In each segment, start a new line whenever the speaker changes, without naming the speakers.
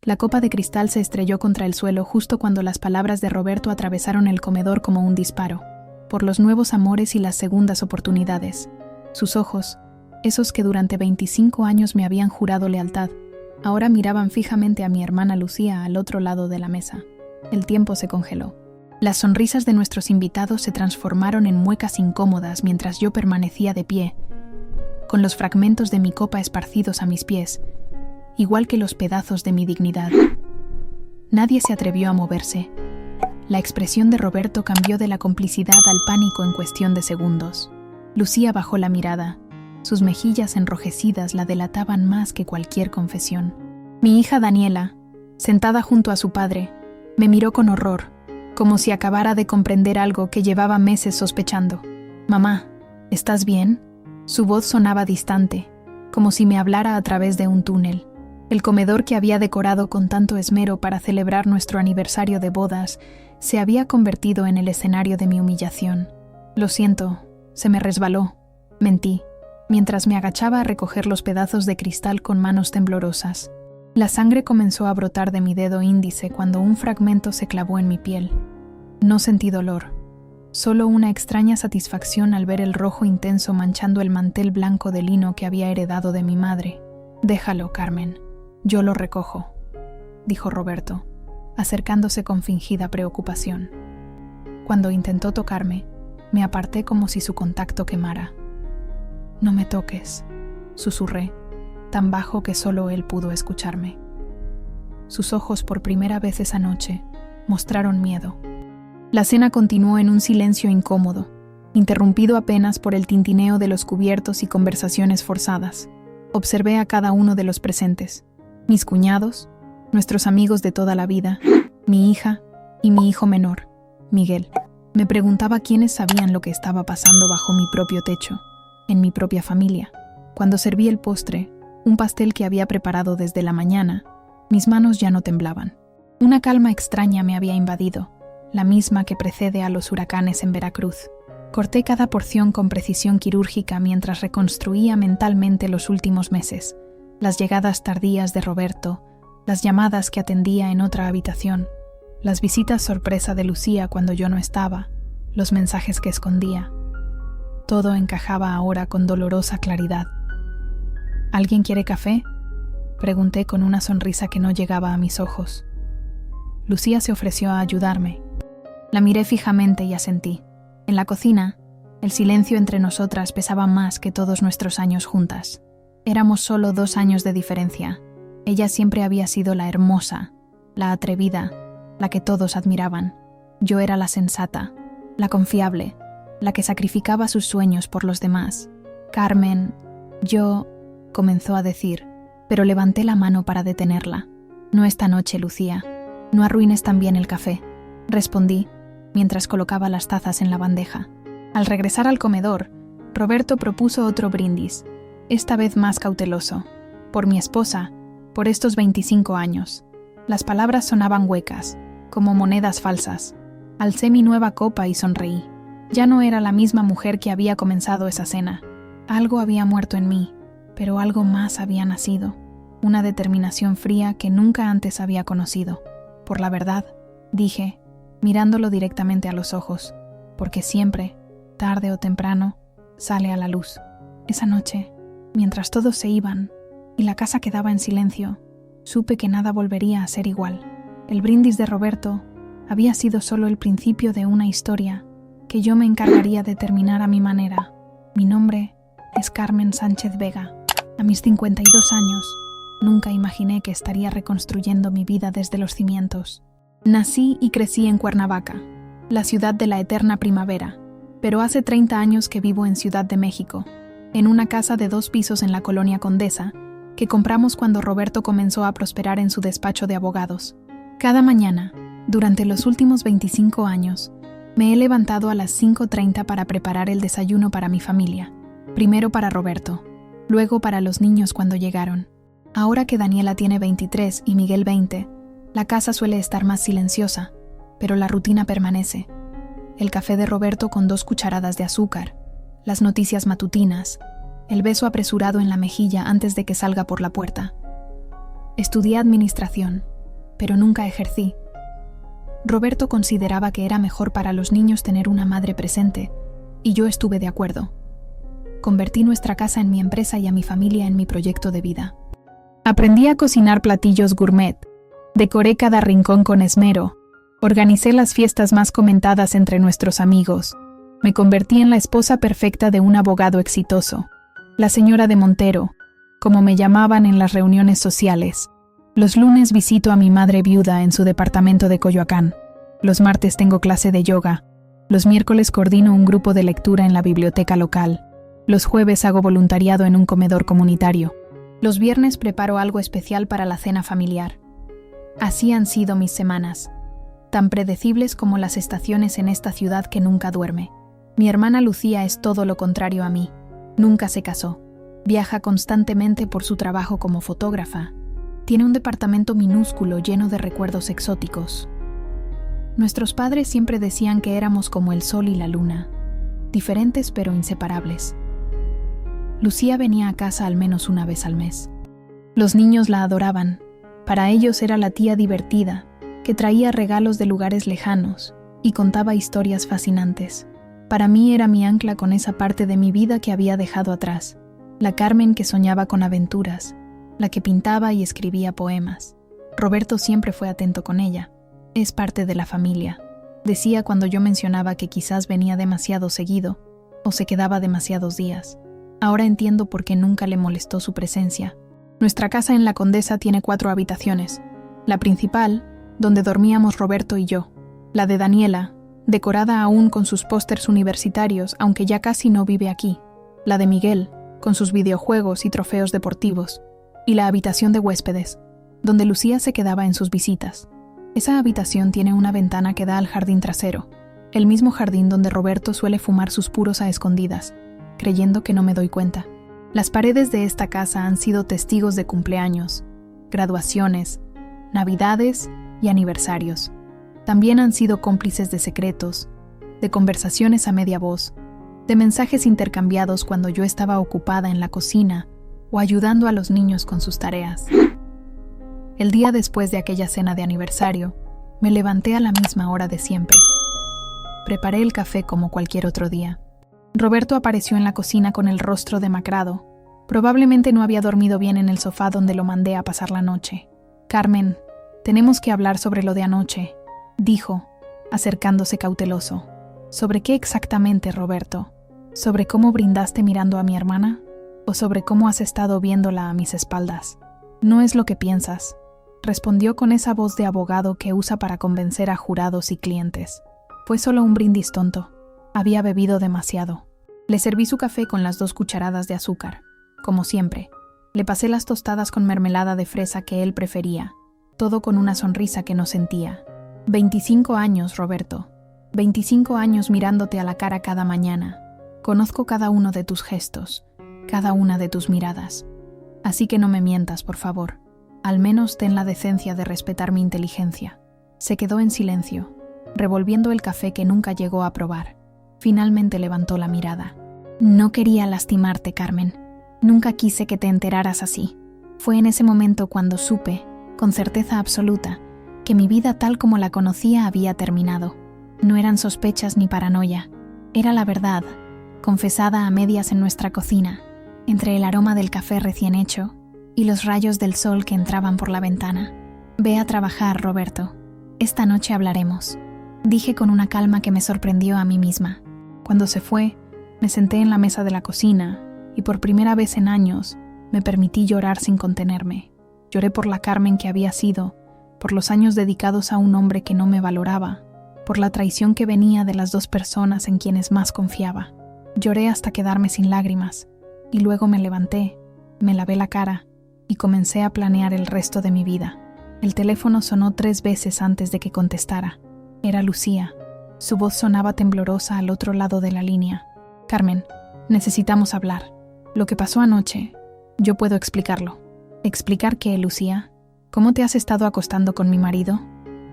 La copa de cristal se estrelló contra el suelo justo cuando las palabras de Roberto atravesaron el comedor como un disparo, por los nuevos amores y las segundas oportunidades. Sus ojos, esos que durante 25 años me habían jurado lealtad, ahora miraban fijamente a mi hermana Lucía al otro lado de la mesa. El tiempo se congeló. Las sonrisas de nuestros invitados se transformaron en muecas incómodas mientras yo permanecía de pie, con los fragmentos de mi copa esparcidos a mis pies, igual que los pedazos de mi dignidad. Nadie se atrevió a moverse. La expresión de Roberto cambió de la complicidad al pánico en cuestión de segundos. Lucía bajó la mirada. Sus mejillas enrojecidas la delataban más que cualquier confesión. Mi hija Daniela, sentada junto a su padre, me miró con horror, como si acabara de comprender algo que llevaba meses sospechando. «Mamá, ¿estás bien?». Su voz sonaba distante, como si me hablara a través de un túnel. El comedor que había decorado con tanto esmero para celebrar nuestro aniversario de bodas se había convertido en el escenario de mi humillación. «Lo siento, se me resbaló», mentí, mientras me agachaba a recoger los pedazos de cristal con manos temblorosas. La sangre comenzó a brotar de mi dedo índice cuando un fragmento se clavó en mi piel. No sentí dolor, solo una extraña satisfacción al ver el rojo intenso manchando el mantel blanco de lino que había heredado de mi madre. «Déjalo, Carmen, yo lo recojo», dijo Roberto, acercándose con fingida preocupación. Cuando intentó tocarme, me aparté como si su contacto quemara. «No me toques», susurré, tan bajo que solo él pudo escucharme. Sus ojos por primera vez esa noche mostraron miedo. La cena continuó en un silencio incómodo, interrumpido apenas por el tintineo de los cubiertos y conversaciones forzadas. Observé a cada uno de los presentes, mis cuñados, nuestros amigos de toda la vida, mi hija y mi hijo menor, Miguel. Me preguntaba quiénes sabían lo que estaba pasando bajo mi propio techo, en mi propia familia. Cuando serví el postre, un pastel que había preparado desde la mañana, mis manos ya no temblaban. Una calma extraña me había invadido, la misma que precede a los huracanes en Veracruz. Corté cada porción con precisión quirúrgica mientras reconstruía mentalmente los últimos meses, las llegadas tardías de Roberto, las llamadas que atendía en otra habitación, las visitas sorpresa de Lucía cuando yo no estaba, los mensajes que escondía. Todo encajaba ahora con dolorosa claridad. «¿Alguien quiere café?», pregunté con una sonrisa que no llegaba a mis ojos. Lucía se ofreció a ayudarme. La miré fijamente y asentí. En la cocina, el silencio entre nosotras pesaba más que todos nuestros años juntas. Éramos solo 2 años de diferencia. Ella siempre había sido la hermosa, la atrevida, la que todos admiraban. Yo era la sensata, la confiable, la que sacrificaba sus sueños por los demás. «Carmen, yo», comenzó a decir, pero levanté la mano para detenerla. «No esta noche, Lucía. No arruines también el café», respondí, mientras colocaba las tazas en la bandeja. Al regresar al comedor, Roberto propuso otro brindis, esta vez más cauteloso. Por mi esposa, por estos 25 años. Las palabras sonaban huecas, como monedas falsas. Alcé mi nueva copa y sonreí. Ya no era la misma mujer que había comenzado esa cena. Algo había muerto en mí, pero algo más había nacido. Una determinación fría que nunca antes había conocido. «Por la verdad», dije, mirándolo directamente a los ojos, porque siempre, tarde o temprano, sale a la luz. Esa noche, mientras todos se iban y la casa quedaba en silencio, supe que nada volvería a ser igual. El brindis de Roberto había sido solo el principio de una historia que yo me encargaría de terminar a mi manera. Mi nombre es Carmen Sánchez Vega. A mis 52 años, nunca imaginé que estaría reconstruyendo mi vida desde los cimientos. Nací y crecí en Cuernavaca, la ciudad de la eterna primavera, pero hace 30 años que vivo en Ciudad de México, en una casa de 2 pisos en la colonia Condesa, que compramos cuando Roberto comenzó a prosperar en su despacho de abogados. Cada mañana, durante los últimos 25 años, me he levantado a las 5:30 para preparar el desayuno para mi familia, primero para Roberto, luego para los niños cuando llegaron. Ahora que Daniela tiene 23 y Miguel 20, la casa suele estar más silenciosa, pero la rutina permanece. El café de Roberto con 2 cucharadas de azúcar, las noticias matutinas, el beso apresurado en la mejilla antes de que salga por la puerta. Estudié administración, pero nunca ejercí. Roberto consideraba que era mejor para los niños tener una madre presente, y yo estuve de acuerdo. Convertí nuestra casa en mi empresa y a mi familia en mi proyecto de vida. Aprendí a cocinar platillos gourmet, decoré cada rincón con esmero, organicé las fiestas más comentadas entre nuestros amigos, me convertí en la esposa perfecta de un abogado exitoso, la señora de Montero, como me llamaban en las reuniones sociales. Los lunes visito a mi madre viuda en su departamento de Coyoacán. Los martes tengo clase de yoga. Los miércoles coordino un grupo de lectura en la biblioteca local. Los jueves hago voluntariado en un comedor comunitario. Los viernes preparo algo especial para la cena familiar. Así han sido mis semanas, tan predecibles como las estaciones en esta ciudad que nunca duerme. Mi hermana Lucía es todo lo contrario a mí. Nunca se casó. Viaja constantemente por su trabajo como fotógrafa. Tiene un departamento minúsculo lleno de recuerdos exóticos. Nuestros padres siempre decían que éramos como el sol y la luna, diferentes pero inseparables. Lucía venía a casa al menos una vez al mes. Los niños la adoraban. Para ellos era la tía divertida, que traía regalos de lugares lejanos y contaba historias fascinantes. Para mí era mi ancla con esa parte de mi vida que había dejado atrás, la Carmen que soñaba con aventuras, la que pintaba y escribía poemas. Roberto siempre fue atento con ella. Es parte de la familia, decía cuando yo mencionaba que quizás venía demasiado seguido o se quedaba demasiados días. Ahora entiendo por qué nunca le molestó su presencia. Nuestra casa en La Condesa tiene 4 habitaciones. La principal, donde dormíamos Roberto y yo. La de Daniela, decorada aún con sus pósters universitarios, aunque ya casi no vive aquí. La de Miguel, con sus videojuegos y trofeos deportivos. Y la habitación de huéspedes, donde Lucía se quedaba en sus visitas. Esa habitación tiene una ventana que da al jardín trasero, el mismo jardín donde Roberto suele fumar sus puros a escondidas, creyendo que no me doy cuenta. Las paredes de esta casa han sido testigos de cumpleaños, graduaciones, navidades y aniversarios. También han sido cómplices de secretos, de conversaciones a media voz, de mensajes intercambiados cuando yo estaba ocupada en la cocina o ayudando a los niños con sus tareas. El día después de aquella cena de aniversario, me levanté a la misma hora de siempre. Preparé el café como cualquier otro día. Roberto apareció en la cocina con el rostro demacrado. Probablemente no había dormido bien en el sofá donde lo mandé a pasar la noche. «Carmen, tenemos que hablar sobre lo de anoche», dijo, acercándose cauteloso. «¿Sobre qué exactamente, Roberto? ¿Sobre cómo brindaste mirando a mi hermana? ¿O sobre cómo has estado viéndola a mis espaldas?» «No es lo que piensas», respondió con esa voz de abogado que usa para convencer a jurados y clientes. «Fue solo un brindis tonto. Había bebido demasiado». Le serví su café con las 2 cucharadas de azúcar. Como siempre, le pasé las tostadas con mermelada de fresa que él prefería, todo con una sonrisa que no sentía. 25 años, Roberto. 25 años mirándote a la cara cada mañana. Conozco cada uno de tus gestos, cada una de tus miradas. Así que no me mientas, por favor. Al menos ten la decencia de respetar mi inteligencia. Se quedó en silencio, revolviendo el café que nunca llegó a probar. Finalmente levantó la mirada. «No quería lastimarte, Carmen. Nunca quise que te enteraras así. Fue en ese momento cuando supe, con certeza absoluta, que mi vida tal como la conocía había terminado. No eran sospechas ni paranoia. Era la verdad, confesada a medias en nuestra cocina, entre el aroma del café recién hecho y los rayos del sol que entraban por la ventana. Ve a trabajar, Roberto. Esta noche hablaremos», dije con una calma que me sorprendió a mí misma. Cuando se fue, me senté en la mesa de la cocina y por primera vez en años me permití llorar sin contenerme. Lloré por la Carmen que había sido, por los años dedicados a un hombre que no me valoraba, por la traición que venía de las 2 personas en quienes más confiaba. Lloré hasta quedarme sin lágrimas, y luego me levanté, me lavé la cara y comencé a planear el resto de mi vida. El teléfono sonó 3 veces antes de que contestara. Era Lucía. Su voz sonaba temblorosa al otro lado de la línea. «Carmen, necesitamos hablar. Lo que pasó anoche, yo puedo explicarlo». «¿Explicar qué, Lucía? ¿Cómo te has estado acostando con mi marido?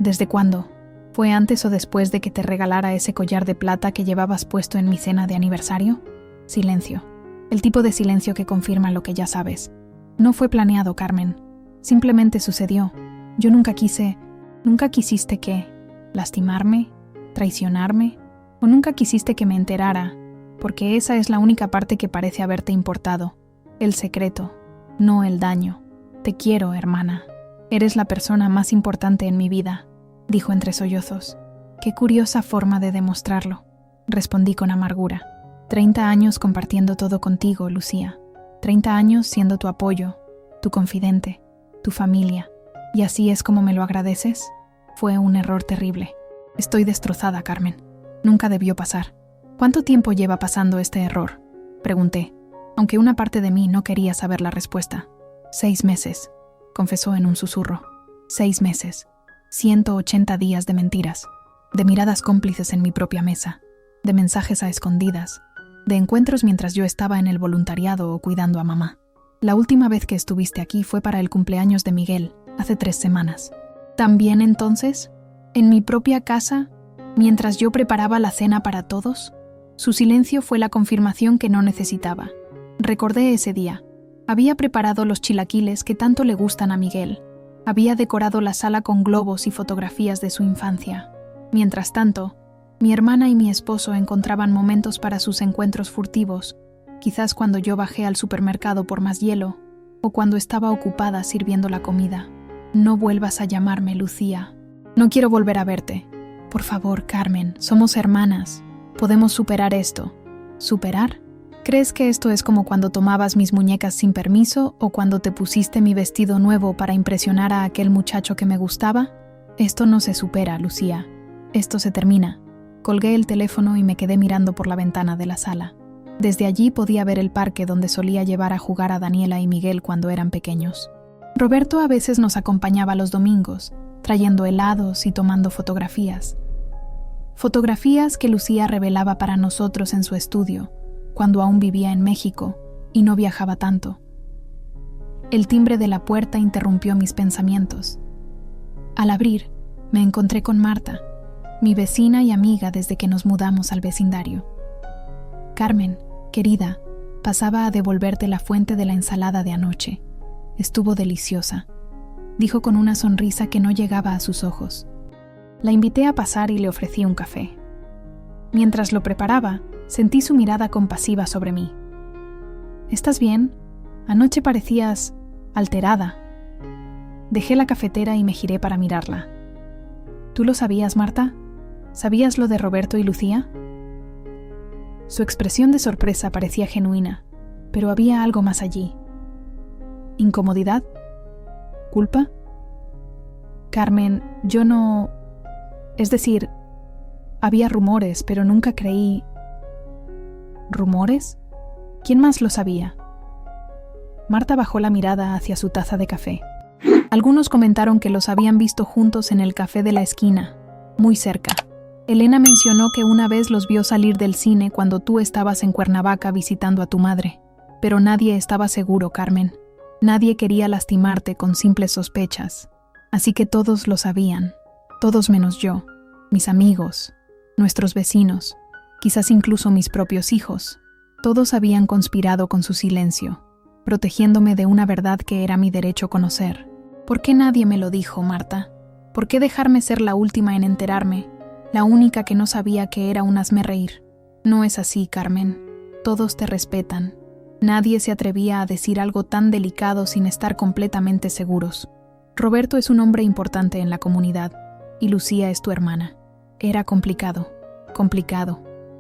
¿Desde cuándo? ¿Fue antes o después de que te regalara ese collar de plata que llevabas puesto en mi cena de aniversario?» Silencio. El tipo de silencio que confirma lo que ya sabes. «No fue planeado, Carmen. Simplemente sucedió. Yo nunca quisiste que lastimarme, traicionarme, o nunca quisiste que me enterara, porque esa es la única parte que parece haberte importado, el secreto, no el daño. Te quiero, hermana. Eres la persona más importante en mi vida, dijo entre sollozos. Qué curiosa forma de demostrarlo, respondí con amargura. 30 años compartiendo todo contigo, Lucía. 30 años siendo tu apoyo, tu confidente, tu familia. ¿Y así es como me lo agradeces? Fue un error terrible. Estoy destrozada, Carmen. Nunca debió pasar. ¿Cuánto tiempo lleva pasando este error?, pregunté, aunque una parte de mí no quería saber la respuesta. 6 meses, confesó en un susurro. 6 meses. 180 días de mentiras, de miradas cómplices en mi propia mesa, de mensajes a escondidas, de encuentros mientras yo estaba en el voluntariado o cuidando a mamá. La última vez que estuviste aquí fue para el cumpleaños de Miguel, hace 3 semanas. ¿También entonces? ¿En mi propia casa, mientras yo preparaba la cena para todos? Su silencio fue la confirmación que no necesitaba. Recordé ese día. Había preparado los chilaquiles que tanto le gustan a Miguel. Había decorado la sala con globos y fotografías de su infancia. Mientras tanto, mi hermana y mi esposo encontraban momentos para sus encuentros furtivos, quizás cuando yo bajé al supermercado por más hielo, o cuando estaba ocupada sirviendo la comida. No vuelvas a llamarme, Lucía. No quiero volver a verte. Por favor, Carmen, somos hermanas. Podemos superar esto. ¿Superar? ¿Crees que esto es como cuando tomabas mis muñecas sin permiso o cuando te pusiste mi vestido nuevo para impresionar a aquel muchacho que me gustaba? Esto no se supera, Lucía. Esto se termina. Colgué el teléfono y me quedé mirando por la ventana de la sala. Desde allí podía ver el parque donde solía llevar a jugar a Daniela y Miguel cuando eran pequeños. Roberto a veces nos acompañaba los domingos, trayendo helados y tomando fotografías. Fotografías que Lucía revelaba para nosotros en su estudio, cuando aún vivía en México y no viajaba tanto. El timbre de la puerta interrumpió mis pensamientos. Al abrir, me encontré con Marta, mi vecina y amiga desde que nos mudamos al vecindario. Carmen, querida, pasaba a devolverte la fuente de la ensalada de anoche. Estuvo deliciosa, dijo con una sonrisa que no llegaba a sus ojos. La invité a pasar y le ofrecí un café. Mientras lo preparaba, sentí su mirada compasiva sobre mí. ¿Estás bien? Anoche parecías alterada. Dejé la cafetera y me giré para mirarla. ¿Tú lo sabías, Marta? ¿Sabías lo de Roberto y Lucía? Su expresión de sorpresa parecía genuina, pero había algo más allí. ¿Incomodidad? ¿Culpa? Carmen, yo no... Es decir, había rumores, pero nunca creí... ¿Rumores? ¿Quién más lo sabía? Marta bajó la mirada hacia su taza de café. Algunos comentaron que los habían visto juntos en el café de la esquina, muy cerca. Elena mencionó que una vez los vio salir del cine cuando tú estabas en Cuernavaca visitando a tu madre. Pero nadie estaba seguro, Carmen. Nadie quería lastimarte con simples sospechas. Así que todos lo sabían. Todos menos yo, mis amigos, nuestros vecinos, quizás incluso mis propios hijos. Todos habían conspirado con su silencio, protegiéndome de una verdad que era mi derecho conocer. ¿Por qué nadie me lo dijo, Marta? ¿Por qué dejarme ser la última en enterarme? La única que no sabía que era un hazmerreír. No es así, Carmen. Todos te respetan. Nadie se atrevía a decir algo tan delicado sin estar completamente seguros. Roberto es un hombre importante en la comunidad, y Lucía es tu hermana. Era complicado,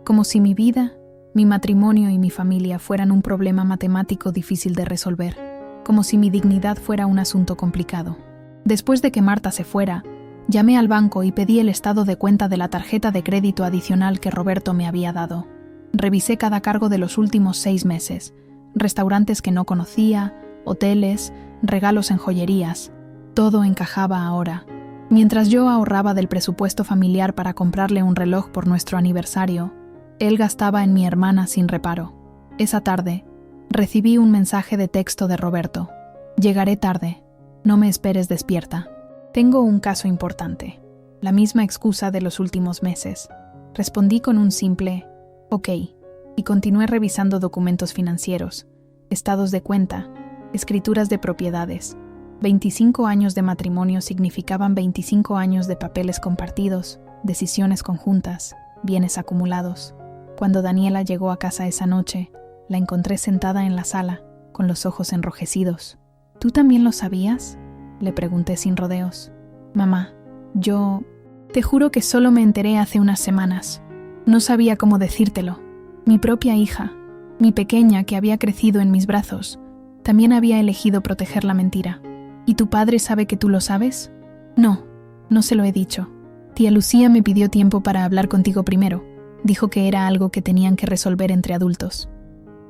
como si mi vida, mi matrimonio y mi familia fueran un problema matemático difícil de resolver, como si mi dignidad fuera un asunto complicado. Después de que Marta se fuera, llamé al banco y pedí el estado de cuenta de la tarjeta de crédito adicional que Roberto me había dado. Revisé cada cargo de los últimos 6 meses, restaurantes que no conocía, hoteles, regalos en joyerías. Todo encajaba ahora. Mientras yo ahorraba del presupuesto familiar para comprarle un reloj por nuestro aniversario, él gastaba en mi hermana sin reparo. Esa tarde, recibí un mensaje de texto de Roberto. Llegaré tarde. No me esperes despierta. Tengo un caso importante. La misma excusa de los últimos meses. Respondí con un simple «ok» y continué revisando documentos financieros, estados de cuenta, escrituras de propiedades. 25 años de matrimonio significaban 25 años de papeles compartidos, decisiones conjuntas, bienes acumulados. Cuando Daniela llegó a casa esa noche, la encontré sentada en la sala, con los ojos enrojecidos. ¿Tú también lo sabías?, le pregunté sin rodeos. Mamá, te juro que solo me enteré hace unas semanas. No sabía cómo decírtelo. Mi propia hija, mi pequeña que había crecido en mis brazos, también había elegido proteger la mentira. ¿Y tu padre sabe que tú lo sabes? No se lo he dicho. Tía Lucía me pidió tiempo para hablar contigo primero. Dijo que era algo que tenían que resolver entre adultos.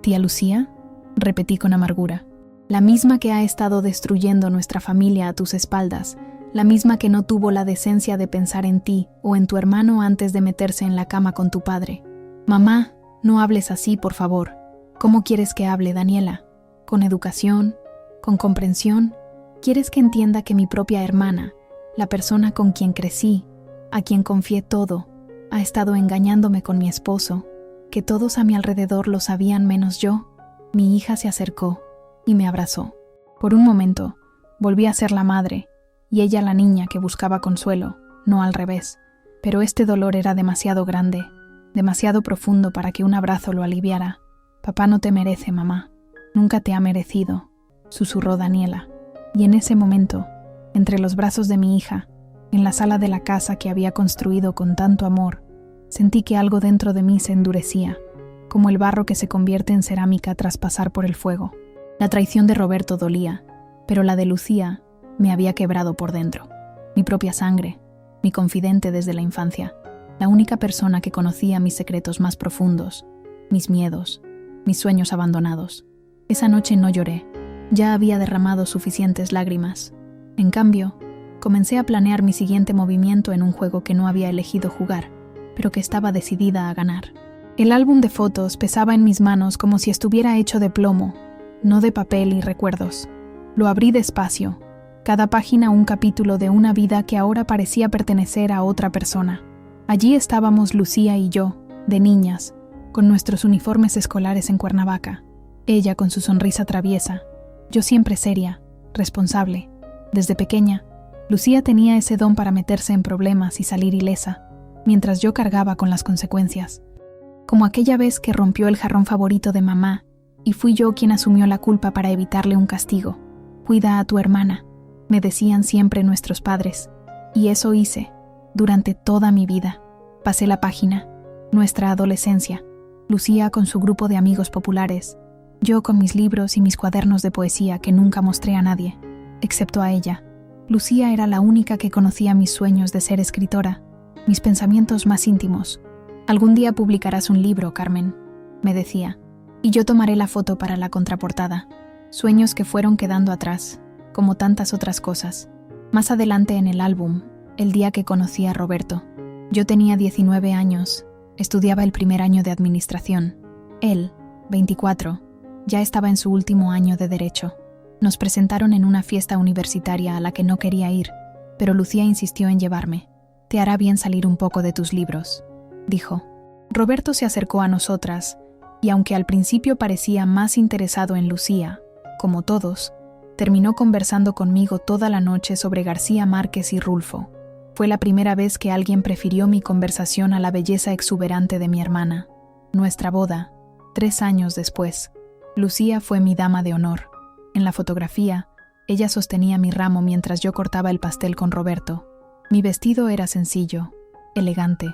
¿Tía Lucía?, repetí con amargura. La misma que ha estado destruyendo nuestra familia a tus espaldas, la misma que no tuvo la decencia de pensar en ti o en tu hermano antes de meterse en la cama con tu padre. Mamá, no hables así, por favor. ¿Cómo quieres que hable, Daniela? ¿Con educación? ¿Con comprensión? ¿Quieres que entienda que mi propia hermana, la persona con quien crecí, a quien confié todo, ha estado engañándome con mi esposo, que todos a mi alrededor lo sabían menos yo? Mi hija se acercó y me abrazó. Por un momento, volví a ser la madre y ella la niña que buscaba consuelo, no al revés. Pero este dolor era demasiado grande, demasiado profundo para que un abrazo lo aliviara. Papá no te merece, mamá. Nunca te ha merecido, susurró Daniela. Y en ese momento, entre los brazos de mi hija, en la sala de la casa que había construido con tanto amor, sentí que algo dentro de mí se endurecía, como el barro que se convierte en cerámica tras pasar por el fuego. La traición de Roberto dolía, pero la de Lucía me había quebrado por dentro. Mi propia sangre, mi confidente desde la infancia, la única persona que conocía mis secretos más profundos, mis miedos, mis sueños abandonados. Esa noche no lloré. Ya había derramado suficientes lágrimas. En cambio, comencé a planear mi siguiente movimiento en un juego que no había elegido jugar, pero que estaba decidida a ganar. El álbum de fotos pesaba en mis manos como si estuviera hecho de plomo, no de papel y recuerdos. Lo abrí despacio, cada página un capítulo de una vida que ahora parecía pertenecer a otra persona. Allí estábamos Lucía y yo, de niñas, con nuestros uniformes escolares en Cuernavaca. Ella con su sonrisa traviesa, yo siempre seria, responsable. Desde pequeña, Lucía tenía ese don para meterse en problemas y salir ilesa, mientras yo cargaba con las consecuencias. Como aquella vez que rompió el jarrón favorito de mamá, y fui yo quien asumió la culpa para evitarle un castigo. Cuida a tu hermana, me decían siempre nuestros padres, y eso hice, durante toda mi vida. Pasé la página, nuestra adolescencia, Lucía con su grupo de amigos populares, yo con mis libros y mis cuadernos de poesía que nunca mostré a nadie, excepto a ella. Lucía era la única que conocía mis sueños de ser escritora, mis pensamientos más íntimos. Algún día publicarás un libro, Carmen, me decía, y yo tomaré la foto para la contraportada. Sueños que fueron quedando atrás, como tantas otras cosas. Más adelante en el álbum, el día que conocí a Roberto. Yo tenía 19 años, estudiaba el primer año de administración. Él, 24, ya estaba en su último año de derecho. Nos presentaron en una fiesta universitaria a la que no quería ir, pero Lucía insistió en llevarme. Te hará bien salir un poco de tus libros, dijo. Roberto se acercó a nosotras, y aunque al principio parecía más interesado en Lucía, como todos, terminó conversando conmigo toda la noche sobre García Márquez y Rulfo. Fue la primera vez que alguien prefirió mi conversación a la belleza exuberante de mi hermana. Nuestra boda, 3 años después, Lucía fue mi dama de honor. En la fotografía, ella sostenía mi ramo mientras yo cortaba el pastel con Roberto. Mi vestido era sencillo, elegante.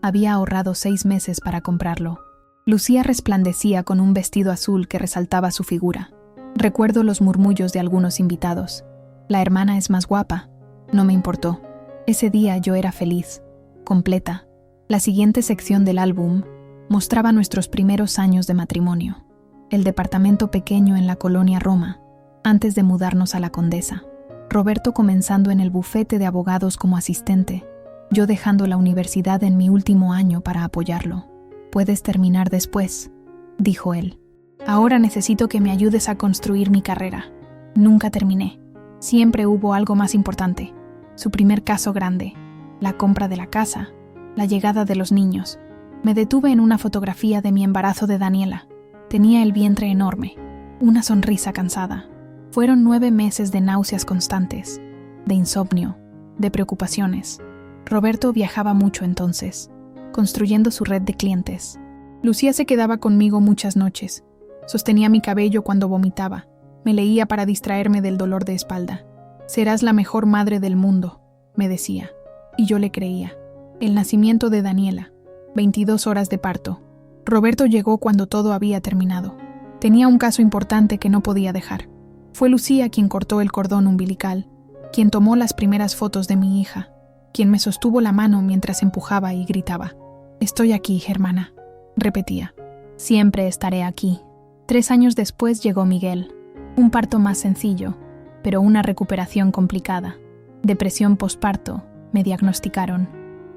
Había ahorrado 6 meses para comprarlo. Lucía resplandecía con un vestido azul que resaltaba su figura. Recuerdo los murmullos de algunos invitados. La hermana es más guapa. No me importó. Ese día yo era feliz, completa. La siguiente sección del álbum mostraba nuestros primeros años de matrimonio. El departamento pequeño en la colonia Roma, antes de mudarnos a la Condesa. Roberto comenzando en el bufete de abogados como asistente, yo dejando la universidad en mi último año para apoyarlo. Puedes terminar después, dijo él. Ahora necesito que me ayudes a construir mi carrera. Nunca terminé. Siempre hubo algo más importante. Su primer caso grande, la compra de la casa, la llegada de los niños. Me detuve en una fotografía de mi embarazo de Daniela. Tenía el vientre enorme, una sonrisa cansada. Fueron 9 meses de náuseas constantes, de insomnio, de preocupaciones. Roberto viajaba mucho entonces, construyendo su red de clientes. Lucía se quedaba conmigo muchas noches. Sostenía mi cabello cuando vomitaba. Me leía para distraerme del dolor de espalda. «Serás la mejor madre del mundo», me decía. Y yo le creía. El nacimiento de Daniela. 22 horas de parto. Roberto llegó cuando todo había terminado. Tenía un caso importante que no podía dejar. Fue Lucía quien cortó el cordón umbilical, quien tomó las primeras fotos de mi hija, quien me sostuvo la mano mientras empujaba y gritaba. «Estoy aquí, Germana», repetía. «Siempre estaré aquí». 3 años después llegó Miguel. Un parto más sencillo, pero una recuperación complicada. Depresión posparto, me diagnosticaron.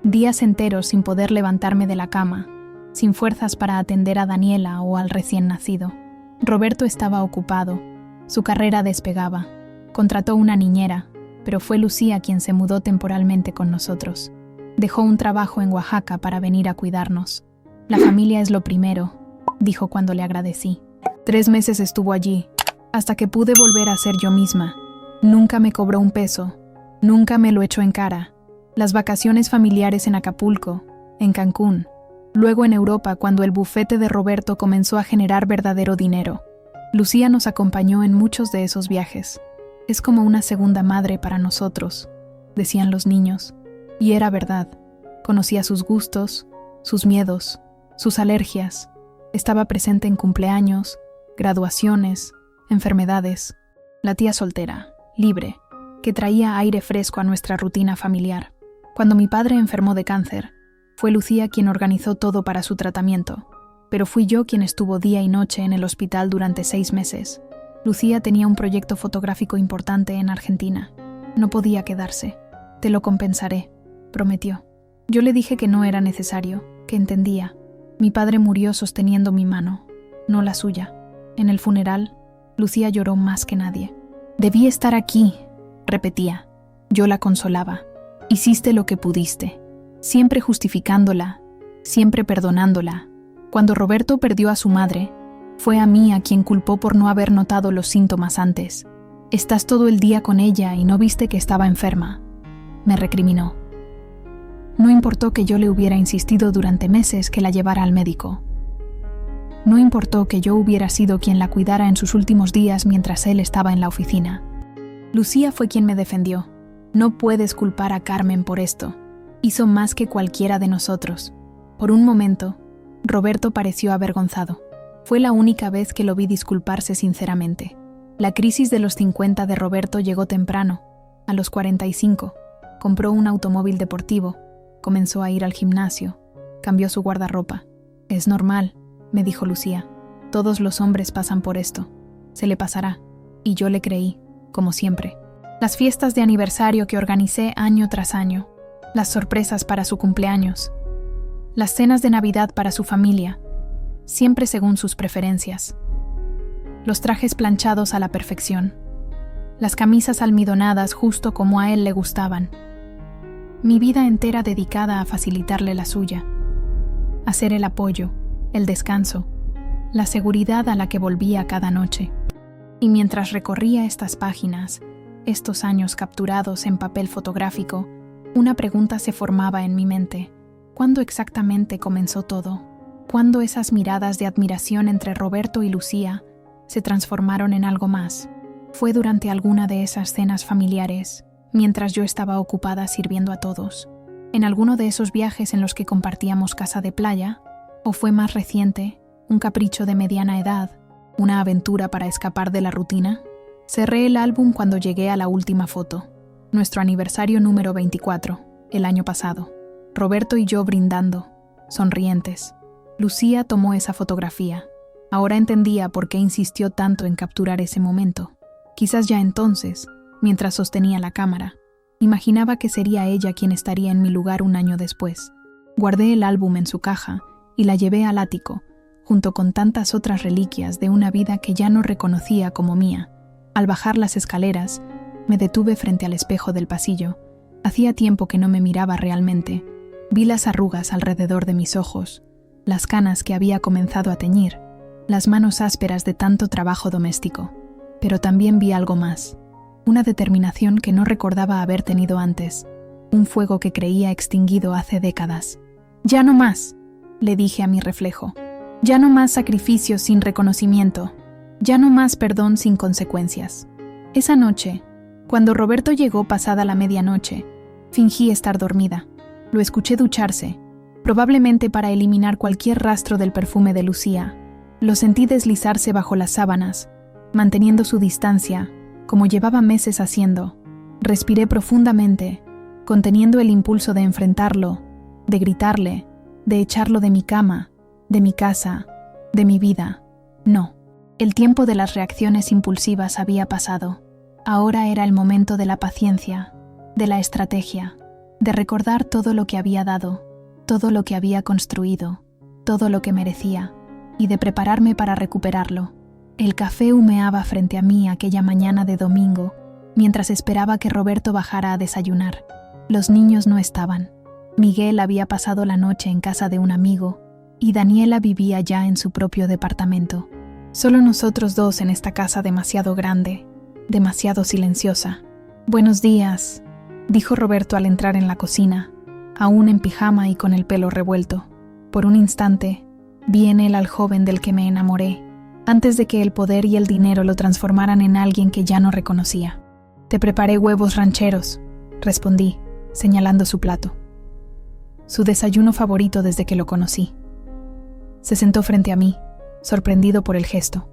Días enteros sin poder levantarme de la cama, sin fuerzas para atender a Daniela o al recién nacido. Roberto estaba ocupado. Su carrera despegaba. Contrató una niñera, pero fue Lucía quien se mudó temporalmente con nosotros. Dejó un trabajo en Oaxaca para venir a cuidarnos. «La familia es lo primero», dijo cuando le agradecí. 3 meses estuvo allí, hasta que pude volver a ser yo misma. Nunca me cobró un peso, nunca me lo echó en cara. Las vacaciones familiares en Acapulco, en Cancún, luego en Europa cuando el bufete de Roberto comenzó a generar verdadero dinero. Lucía nos acompañó en muchos de esos viajes. «Es como una segunda madre para nosotros», decían los niños. Y era verdad. Conocía sus gustos, sus miedos, sus alergias. Estaba presente en cumpleaños, graduaciones, enfermedades. La tía soltera, libre, que traía aire fresco a nuestra rutina familiar. Cuando mi padre enfermó de cáncer, fue Lucía quien organizó todo para su tratamiento, pero fui yo quien estuvo día y noche en el hospital durante 6 meses. Lucía tenía un proyecto fotográfico importante en Argentina. No podía quedarse. «Te lo compensaré», prometió. Yo le dije que no era necesario, que entendía. Mi padre murió sosteniendo mi mano, no la suya. En el funeral, Lucía lloró más que nadie. «Debí estar aquí», repetía. Yo la consolaba. «Hiciste lo que pudiste», siempre justificándola, siempre perdonándola. Cuando Roberto perdió a su madre, fue a mí a quien culpó por no haber notado los síntomas antes. «Estás todo el día con ella y no viste que estaba enferma», me recriminó. No importó que yo le hubiera insistido durante meses que la llevara al médico. No importó que yo hubiera sido quien la cuidara en sus últimos días mientras él estaba en la oficina. Lucía fue quien me defendió. «No puedes culpar a Carmen por esto. Hizo más que cualquiera de nosotros». Por un momento, Roberto pareció avergonzado. Fue la única vez que lo vi disculparse sinceramente. La crisis de los 50 de Roberto llegó temprano, a los 45. Compró un automóvil deportivo, comenzó a ir al gimnasio, cambió su guardarropa. «Es normal», me dijo Lucía. «Todos los hombres pasan por esto. Se le pasará». Y yo le creí, como siempre. Las fiestas de aniversario que organicé año tras año, las sorpresas para su cumpleaños, las cenas de Navidad para su familia, siempre según sus preferencias. Los trajes planchados a la perfección, las camisas almidonadas justo como a él le gustaban. Mi vida entera dedicada a facilitarle la suya, a ser el apoyo, el descanso, la seguridad a la que volvía cada noche. Y mientras recorría estas páginas, estos años capturados en papel fotográfico, una pregunta se formaba en mi mente. ¿Cuándo exactamente comenzó todo? ¿Cuándo esas miradas de admiración entre Roberto y Lucía se transformaron en algo más? ¿Fue durante alguna de esas cenas familiares, mientras yo estaba ocupada sirviendo a todos? ¿En alguno de esos viajes en los que compartíamos casa de playa? ¿O fue más reciente, un capricho de mediana edad, una aventura para escapar de la rutina? Cerré el álbum cuando llegué a la última foto, nuestro aniversario número 24, el año pasado. Roberto y yo brindando, sonrientes. Lucía tomó esa fotografía. Ahora entendía por qué insistió tanto en capturar ese momento. Quizás ya entonces, mientras sostenía la cámara, imaginaba que sería ella quien estaría en mi lugar un año después. Guardé el álbum en su caja y la llevé al ático, junto con tantas otras reliquias de una vida que ya no reconocía como mía. Al bajar las escaleras, me detuve frente al espejo del pasillo. Hacía tiempo que no me miraba realmente. Vi las arrugas alrededor de mis ojos, las canas que había comenzado a teñir, las manos ásperas de tanto trabajo doméstico. Pero también vi algo más, una determinación que no recordaba haber tenido antes, un fuego que creía extinguido hace décadas. «Ya no más», le dije a mi reflejo. «Ya no más sacrificios sin reconocimiento. Ya no más perdón sin consecuencias». Esa noche, cuando Roberto llegó pasada la medianoche, fingí estar dormida. Lo escuché ducharse, probablemente para eliminar cualquier rastro del perfume de Lucía. Lo sentí deslizarse bajo las sábanas, manteniendo su distancia, como llevaba meses haciendo. Respiré profundamente, conteniendo el impulso de enfrentarlo, de gritarle, de echarlo de mi cama, de mi casa, de mi vida. No, el tiempo de las reacciones impulsivas había pasado. Ahora era el momento de la paciencia, de la estrategia, de recordar todo lo que había dado, todo lo que había construido, todo lo que merecía, y de prepararme para recuperarlo. El café humeaba frente a mí aquella mañana de domingo, mientras esperaba que Roberto bajara a desayunar. Los niños no estaban. Miguel había pasado la noche en casa de un amigo, y Daniela vivía ya en su propio departamento. Solo nosotros dos en esta casa demasiado grande, demasiado silenciosa. «Buenos días», dijo Roberto al entrar en la cocina, aún en pijama y con el pelo revuelto. Por un instante, vi en él al joven del que me enamoré, antes de que el poder y el dinero lo transformaran en alguien que ya no reconocía. «Te preparé huevos rancheros», respondí, señalando su plato. Su desayuno favorito desde que lo conocí. Se sentó frente a mí, sorprendido por el gesto.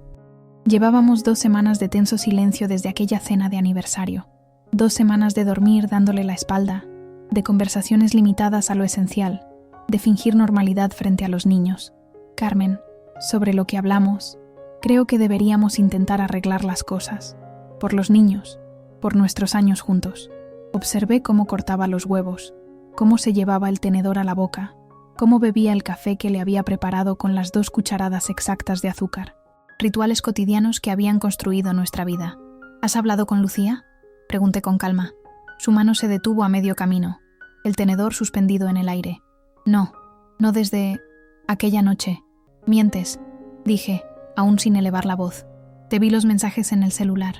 Llevábamos 2 semanas de tenso silencio desde aquella cena de aniversario. 2 semanas de dormir dándole la espalda, de conversaciones limitadas a lo esencial, de fingir normalidad frente a los niños. «Carmen, sobre lo que hablamos, creo que deberíamos intentar arreglar las cosas. Por los niños, por nuestros años juntos». Observé cómo cortaba los huevos, cómo se llevaba el tenedor a la boca, cómo bebía el café que le había preparado con las 2 cucharadas exactas de azúcar. Rituales cotidianos que habían construido nuestra vida. «¿Has hablado con Lucía?», pregunté con calma. Su mano se detuvo a medio camino, el tenedor suspendido en el aire. No desde aquella noche». «Mientes», dije, aún sin elevar la voz. «Te vi los mensajes en el celular.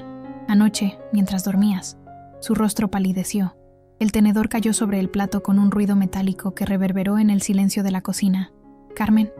Anoche, mientras dormías». Su rostro palideció. El tenedor cayó sobre el plato con un ruido metálico que reverberó en el silencio de la cocina. «Carmen,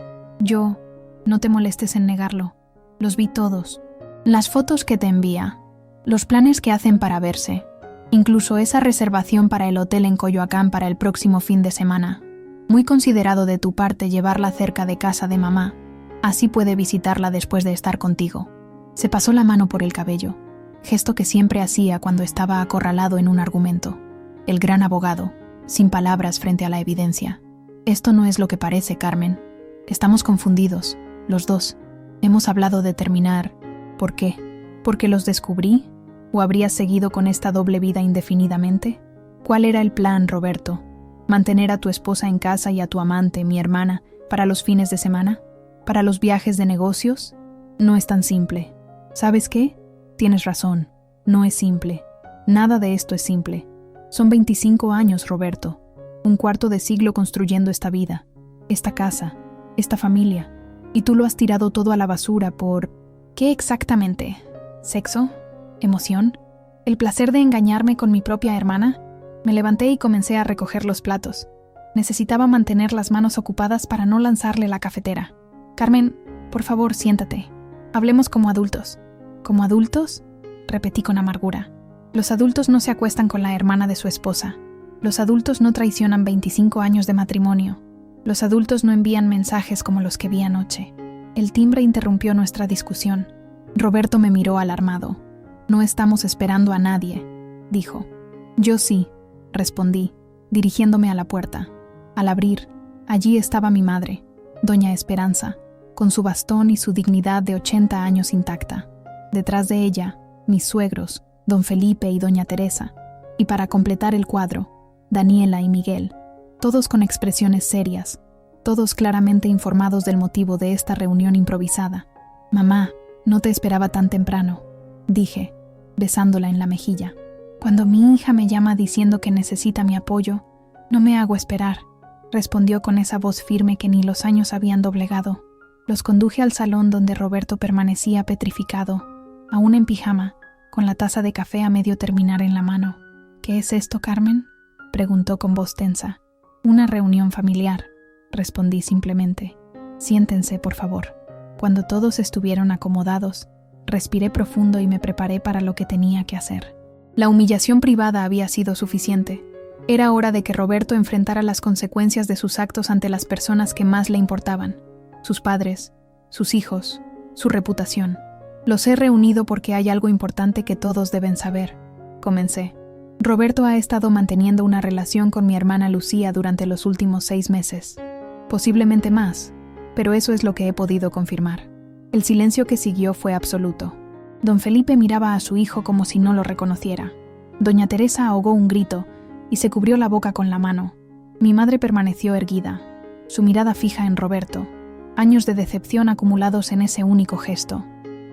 no te molestes en negarlo. Los vi todos. Las fotos que te envía, los planes que hacen para verse, incluso esa reservación para el hotel en Coyoacán para el próximo fin de semana. Muy considerado de tu parte llevarla cerca de casa de mamá. Así puede visitarla después de estar contigo». Se pasó la mano por el cabello, gesto que siempre hacía cuando estaba acorralado en un argumento. El gran abogado, sin palabras frente a la evidencia. «Esto no es lo que parece, Carmen. Estamos confundidos, los dos. Hemos hablado de terminar. ¿Por qué? ¿Porque los descubrí? ¿O habrías seguido con esta doble vida indefinidamente? ¿Cuál era el plan, Roberto? ¿Mantener a tu esposa en casa y a tu amante, mi hermana, para los fines de semana? ¿Para los viajes de negocios? No es tan simple. ¿Sabes qué? Tienes razón. No es simple. Nada de esto es simple. Son 25 años, Roberto. 1/4 de siglo construyendo esta vida, esta casa, esta familia. Y tú lo has tirado todo a la basura por... ¿Qué exactamente? ¿Sexo? ¿Emoción? ¿El placer de engañarme con mi propia hermana? Me levanté y comencé a recoger los platos. Necesitaba mantener las manos ocupadas para no lanzarle la cafetera. «Carmen, por favor, siéntate. Hablemos como adultos». «¿Como adultos?», repetí con amargura. Los adultos no se acuestan con la hermana de su esposa. Los adultos no traicionan 25 años de matrimonio. Los adultos no envían mensajes como los que vi anoche. El timbre interrumpió nuestra discusión. Roberto me miró alarmado. «No estamos esperando a nadie», dijo. «Yo sí», respondí, dirigiéndome a la puerta. Al abrir, allí estaba mi madre, doña Esperanza, con su bastón y su dignidad de 80 años intacta. Detrás de ella, mis suegros, don Felipe y doña Teresa, y para completar el cuadro, Daniela y Miguel, todos con expresiones serias, todos claramente informados del motivo de esta reunión improvisada. «Mamá, no te esperaba tan temprano», dije, besándola en la mejilla. «Cuando mi hija me llama diciendo que necesita mi apoyo, no me hago esperar», respondió con esa voz firme que ni los años habían doblegado. Los conduje al salón donde Roberto permanecía petrificado, aún en pijama, con la taza de café a medio terminar en la mano. «¿Qué es esto, Carmen?», preguntó con voz tensa. «Una reunión familiar», respondí simplemente. «Siéntense, por favor». Cuando todos estuvieron acomodados, respiré profundo y me preparé para lo que tenía que hacer. La humillación privada había sido suficiente. Era hora de que Roberto enfrentara las consecuencias de sus actos ante las personas que más le importaban: sus padres, sus hijos, su reputación. «Los he reunido porque hay algo importante que todos deben saber», comencé. «Roberto ha estado manteniendo una relación con mi hermana Lucía durante los últimos 6 meses. Posiblemente más, pero eso es lo que he podido confirmar». El silencio que siguió fue absoluto. Don Felipe miraba a su hijo como si no lo reconociera. Doña Teresa ahogó un grito y se cubrió la boca con la mano. Mi madre permaneció erguida, su mirada fija en Roberto. Años de decepción acumulados en ese único gesto.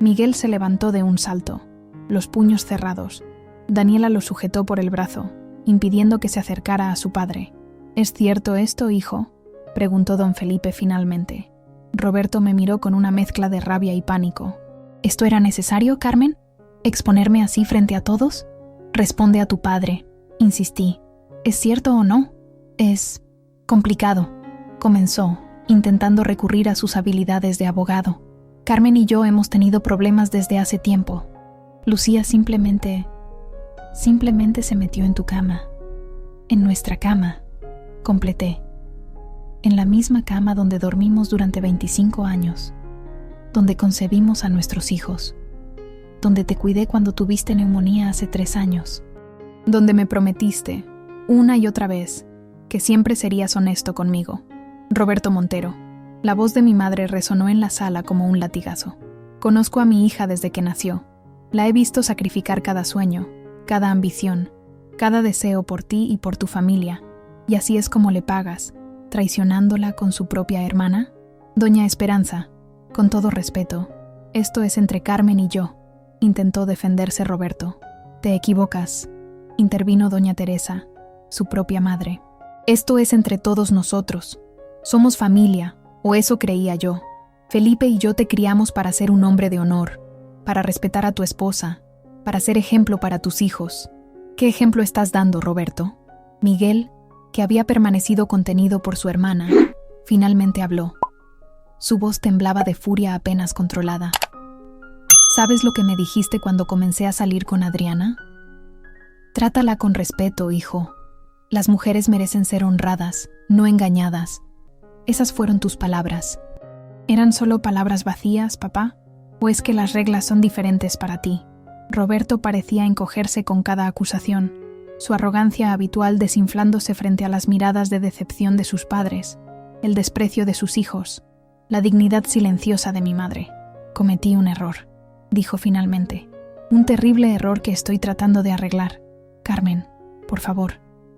Miguel se levantó de un salto, los puños cerrados. Daniela lo sujetó por el brazo, impidiendo que se acercara a su padre. «¿Es cierto esto, hijo?», preguntó don Felipe finalmente. Roberto me miró con una mezcla de rabia y pánico. «¿Esto era necesario, Carmen? ¿Exponerme así frente a todos? Responde a tu padre», insistí. «¿Es cierto o no?» «Es complicado», comenzó, intentando recurrir a sus habilidades de abogado. «Carmen y yo hemos tenido problemas desde hace tiempo. Lucía simplemente se metió en tu cama. En nuestra cama», completé. «En la misma cama donde dormimos durante 25 años. Donde concebimos a nuestros hijos. Donde te cuidé cuando tuviste neumonía hace 3 años. Donde me prometiste, una y otra vez, que siempre serías honesto conmigo. Roberto Montero». La voz de mi madre resonó en la sala como un latigazo. «Conozco a mi hija desde que nació. La he visto sacrificar cada sueño, cada ambición, cada deseo por ti y por tu familia. Y así es como le pagas, traicionándola con su propia hermana». «Doña Esperanza, con todo respeto, esto es entre Carmen y yo», intentó defenderse Roberto. «Te equivocas», intervino doña Teresa, su propia madre. «Esto es entre todos nosotros. Somos familia, o eso creía yo. Felipe y yo te criamos para ser un hombre de honor, para respetar a tu esposa, para ser ejemplo para tus hijos. ¿Qué ejemplo estás dando, Roberto?». Miguel, que había permanecido contenido por su hermana, finalmente habló. Su voz temblaba de furia apenas controlada. «¿Sabes lo que me dijiste cuando comencé a salir con Adriana? Trátala con respeto, hijo. Las mujeres merecen ser honradas, no engañadas. Esas fueron tus palabras». «¿Eran solo palabras vacías, papá? ¿O es que las reglas son diferentes para ti?». Roberto parecía encogerse con cada acusación, su arrogancia habitual desinflándose frente a las miradas de decepción de sus padres, el desprecio de sus hijos, la dignidad silenciosa de mi madre. «Cometí un error», dijo finalmente. «Un terrible error que estoy tratando de arreglar. Carmen, por favor,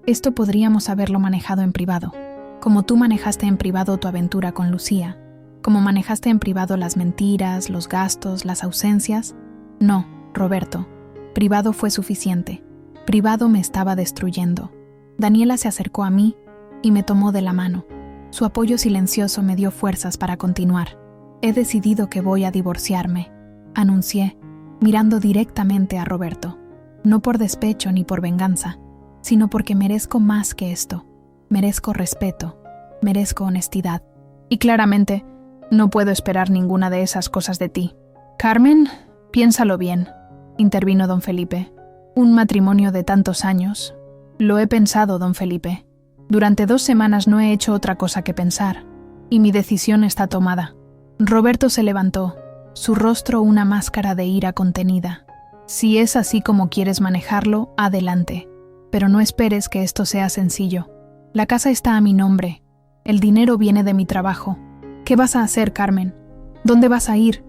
esto podríamos haberlo manejado en privado. Como tú manejaste en privado tu aventura con Lucía, como manejaste en privado las mentiras, los gastos, las ausencias. No, Roberto, privado fue suficiente. Privado me estaba destruyendo». Daniela se acercó a mí y me tomó de la mano. Su apoyo silencioso me dio fuerzas para continuar. «He decidido que voy a divorciarme», anuncié, mirando directamente a Roberto. «No por despecho ni por venganza, sino porque merezco más que esto. Merezco respeto, merezco honestidad. Y claramente, no puedo esperar ninguna de esas cosas de ti». «Carmen, piénsalo bien», intervino don Felipe. «Un matrimonio de tantos años». «Lo he pensado, don Felipe. Durante 2 semanas no he hecho otra cosa que pensar, y mi decisión está tomada». Roberto se levantó, su rostro una máscara de ira contenida. «Si es así como quieres manejarlo, adelante. Pero no esperes que esto sea sencillo. La casa está a mi nombre. El dinero viene de mi trabajo. ¿Qué vas a hacer, Carmen? ¿Dónde vas a ir?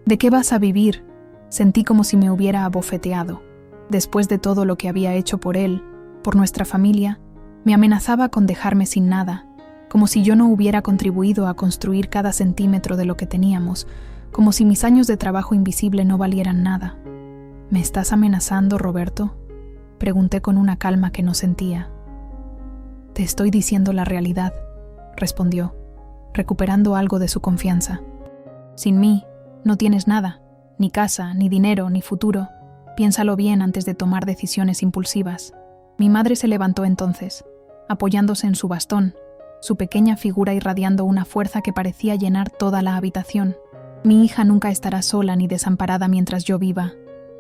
¿De qué vas a vivir?». Sentí como si me hubiera abofeteado. Después de todo lo que había hecho por él, por nuestra familia, me amenazaba con dejarme sin nada, como si yo no hubiera contribuido a construir cada centímetro de lo que teníamos, como si mis años de trabajo invisible no valieran nada. «¿Me estás amenazando, Roberto?», pregunté con una calma que no sentía. «Te estoy diciendo la realidad», respondió, recuperando algo de su confianza. «Sin mí, no tienes nada, Ni casa, ni dinero, ni futuro. Piénsalo bien antes de tomar decisiones impulsivas. Mi madre se levantó entonces, apoyándose en su bastón, su pequeña figura irradiando una fuerza que parecía llenar toda la habitación. «Mi hija nunca estará sola ni desamparada mientras yo viva»,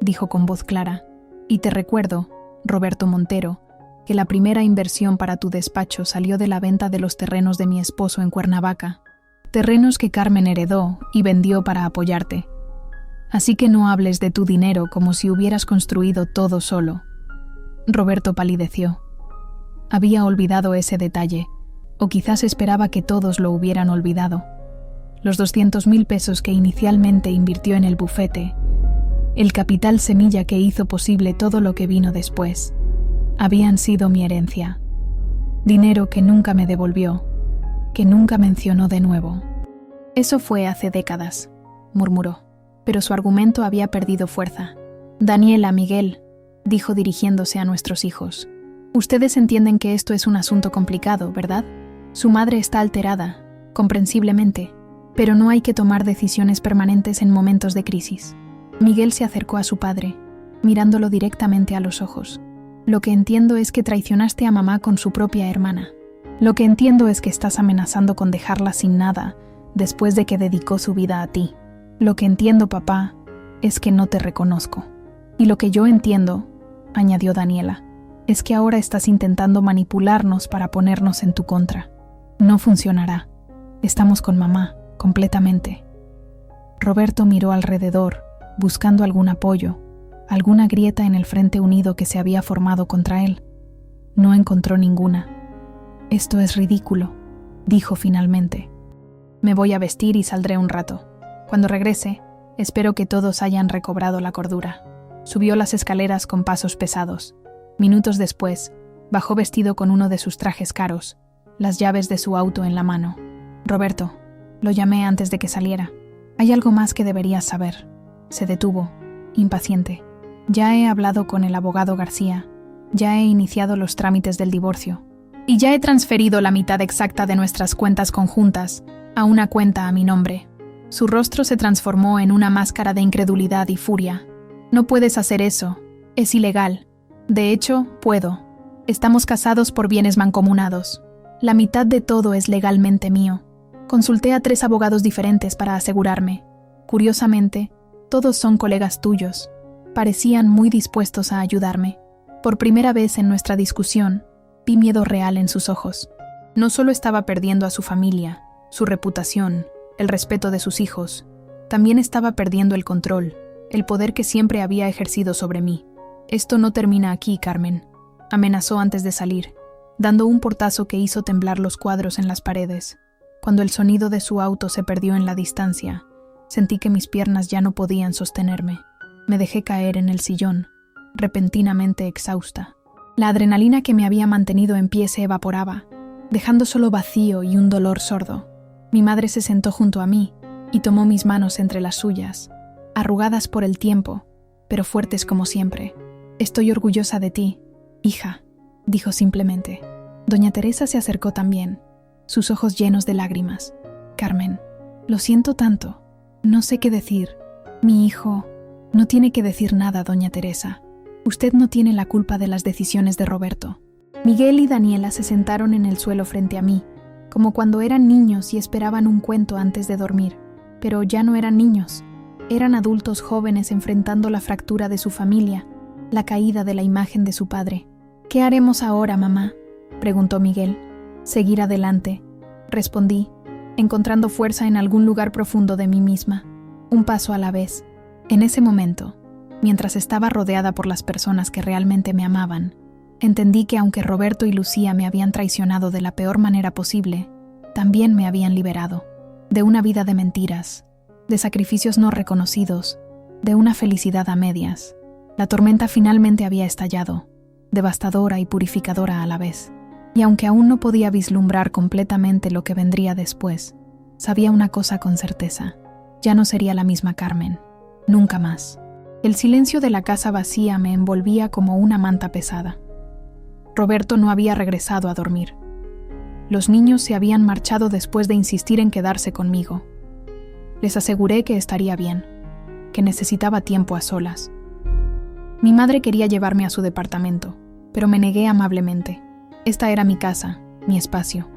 dijo con voz clara. «Y te recuerdo, Roberto Montero, que la primera inversión para tu despacho salió de la venta de los terrenos de mi esposo en Cuernavaca, terrenos que Carmen heredó y vendió para apoyarte. Así que no hables de tu dinero como si hubieras construido todo solo». Roberto palideció. Había olvidado ese detalle, o quizás esperaba que todos lo hubieran olvidado. Los 200,000 pesos que inicialmente invirtió en el bufete, el capital semilla que hizo posible todo lo que vino después, habían sido mi herencia. Dinero que nunca me devolvió, que nunca mencionó de nuevo. «Eso fue hace décadas», murmuró, pero su argumento había perdido fuerza. «Daniela, Miguel», dijo dirigiéndose a nuestros hijos, «ustedes entienden que esto es un asunto complicado, ¿verdad? Su madre está alterada, comprensiblemente, pero no hay que tomar decisiones permanentes en momentos de crisis». Miguel se acercó a su padre, mirándolo directamente a los ojos. «Lo que entiendo es que traicionaste a mamá con su propia hermana. Lo que entiendo es que estás amenazando con dejarla sin nada después de que dedicó su vida a ti. Lo que entiendo, papá, es que no te reconozco. Y lo que yo entiendo», añadió Daniela, «es que ahora estás intentando manipularnos para ponernos en tu contra. No funcionará. Estamos con mamá, completamente». Roberto miró alrededor, buscando algún apoyo, alguna grieta en el frente unido que se había formado contra él. No encontró ninguna. «Esto es ridículo», dijo finalmente. «Me voy a vestir y saldré un rato. Cuando regrese, espero que todos hayan recobrado la cordura». Subió las escaleras con pasos pesados. Minutos después, bajó vestido con uno de sus trajes caros, las llaves de su auto en la mano. «Roberto», lo llamé antes de que saliera. «Hay algo más que deberías saber». Se detuvo, impaciente. «Ya he hablado con el abogado García. Ya he iniciado los trámites del divorcio. Y ya he transferido la mitad exacta de nuestras cuentas conjuntas a una cuenta a mi nombre». Su rostro se transformó en una máscara de incredulidad y furia. «No puedes hacer eso. Es ilegal. De hecho, puedo. Estamos casados por bienes mancomunados. La mitad de todo es legalmente mío. Consulté a 3 abogados diferentes para asegurarme. Curiosamente, todos son colegas tuyos. Parecían muy dispuestos a ayudarme. Por primera vez en nuestra discusión, vi miedo real en sus ojos. No solo estaba perdiendo a su familia, su reputación, el respeto de sus hijos, también estaba perdiendo el control, el poder que siempre había ejercido sobre mí. «Esto no termina aquí, Carmen», amenazó antes de salir, dando un portazo que hizo temblar los cuadros en las paredes. Cuando el sonido de su auto se perdió en la distancia, sentí que mis piernas ya no podían sostenerme. Me dejé caer en el sillón, repentinamente exhausta. La adrenalina que me había mantenido en pie se evaporaba, dejando solo vacío y un dolor sordo. Mi madre se sentó junto a mí y tomó mis manos entre las suyas, arrugadas por el tiempo, pero fuertes como siempre. «Estoy orgullosa de ti, hija», dijo simplemente. Doña Teresa se acercó también, sus ojos llenos de lágrimas. «Carmen, lo siento tanto. No sé qué decir. Mi hijo...» «No tiene que decir nada, doña Teresa. Usted no tiene la culpa de las decisiones de Roberto». Miguel y Daniela se sentaron en el suelo frente a mí, como cuando eran niños y esperaban un cuento antes de dormir. Pero ya no eran niños. Eran adultos jóvenes enfrentando la fractura de su familia, la caída de la imagen de su padre. «¿Qué haremos ahora, mamá?», preguntó Miguel. «Seguir adelante», respondí, encontrando fuerza en algún lugar profundo de mí misma. Un paso a la vez. En ese momento, mientras estaba rodeada por las personas que realmente me amaban, entendí que aunque Roberto y Lucía me habían traicionado de la peor manera posible, también me habían liberado de una vida de mentiras, de sacrificios no reconocidos, de una felicidad a medias. La tormenta finalmente había estallado, devastadora y purificadora a la vez. Y aunque aún no podía vislumbrar completamente lo que vendría después, sabía una cosa con certeza: ya no sería la misma Carmen. Nunca más. El silencio de la casa vacía me envolvía como una manta pesada. Roberto no había regresado a dormir. Los niños se habían marchado después de insistir en quedarse conmigo. Les aseguré que estaría bien. que necesitaba tiempo a solas. Mi madre quería llevarme a su departamento, pero me negué amablemente. Esta era mi casa, mi espacio.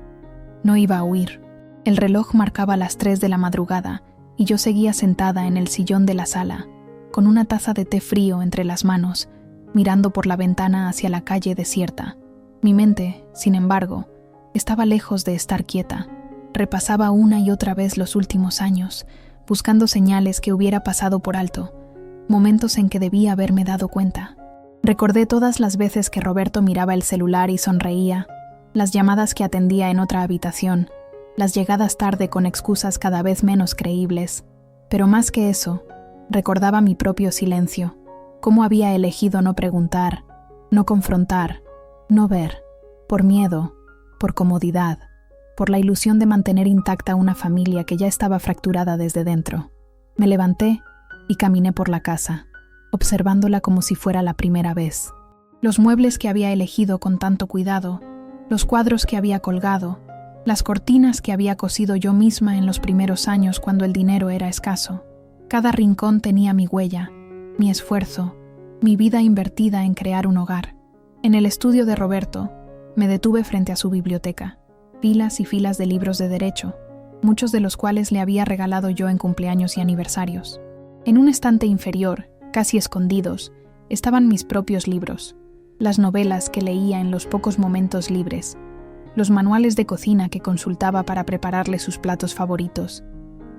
No iba a huir. El reloj marcaba las 3 de la madrugada y yo seguía sentada en el sillón de la sala, con una taza de té frío entre las manos, mirando por la ventana hacia la calle desierta. Mi mente, sin embargo, estaba lejos de estar quieta. Repasaba una y otra vez los últimos años, buscando señales que hubiera pasado por alto, momentos en que debía haberme dado cuenta. Recordé todas las veces que Roberto miraba el celular y sonreía, las llamadas que atendía en otra habitación, las llegadas tarde con excusas cada vez menos creíbles. Pero más que eso, recordaba mi propio silencio, cómo había elegido no preguntar, no confrontar, no ver, por miedo, por comodidad, por la ilusión de mantener intacta una familia que ya estaba fracturada desde dentro. Me levanté y caminé por la casa, observándola como si fuera la primera vez. Los muebles que había elegido con tanto cuidado, los cuadros que había colgado, las cortinas que había cosido yo misma en los primeros años cuando el dinero era escaso. Cada rincón tenía mi huella, mi esfuerzo, mi vida invertida en crear un hogar. En el estudio de Roberto, me detuve frente a su biblioteca, filas y filas de libros de derecho, muchos de los cuales le había regalado yo en cumpleaños y aniversarios. En un estante inferior, casi escondidos, estaban mis propios libros, las novelas que leía en los pocos momentos libres, los manuales de cocina que consultaba para prepararle sus platos favoritos,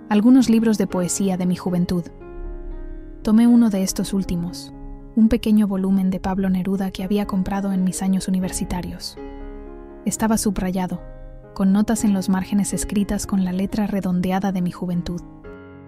algunos libros de poesía de mi juventud. Tomé uno de estos últimos, un pequeño volumen de Pablo Neruda que había comprado en mis años universitarios. Estaba subrayado, con notas en los márgenes escritas con la letra redondeada de mi juventud.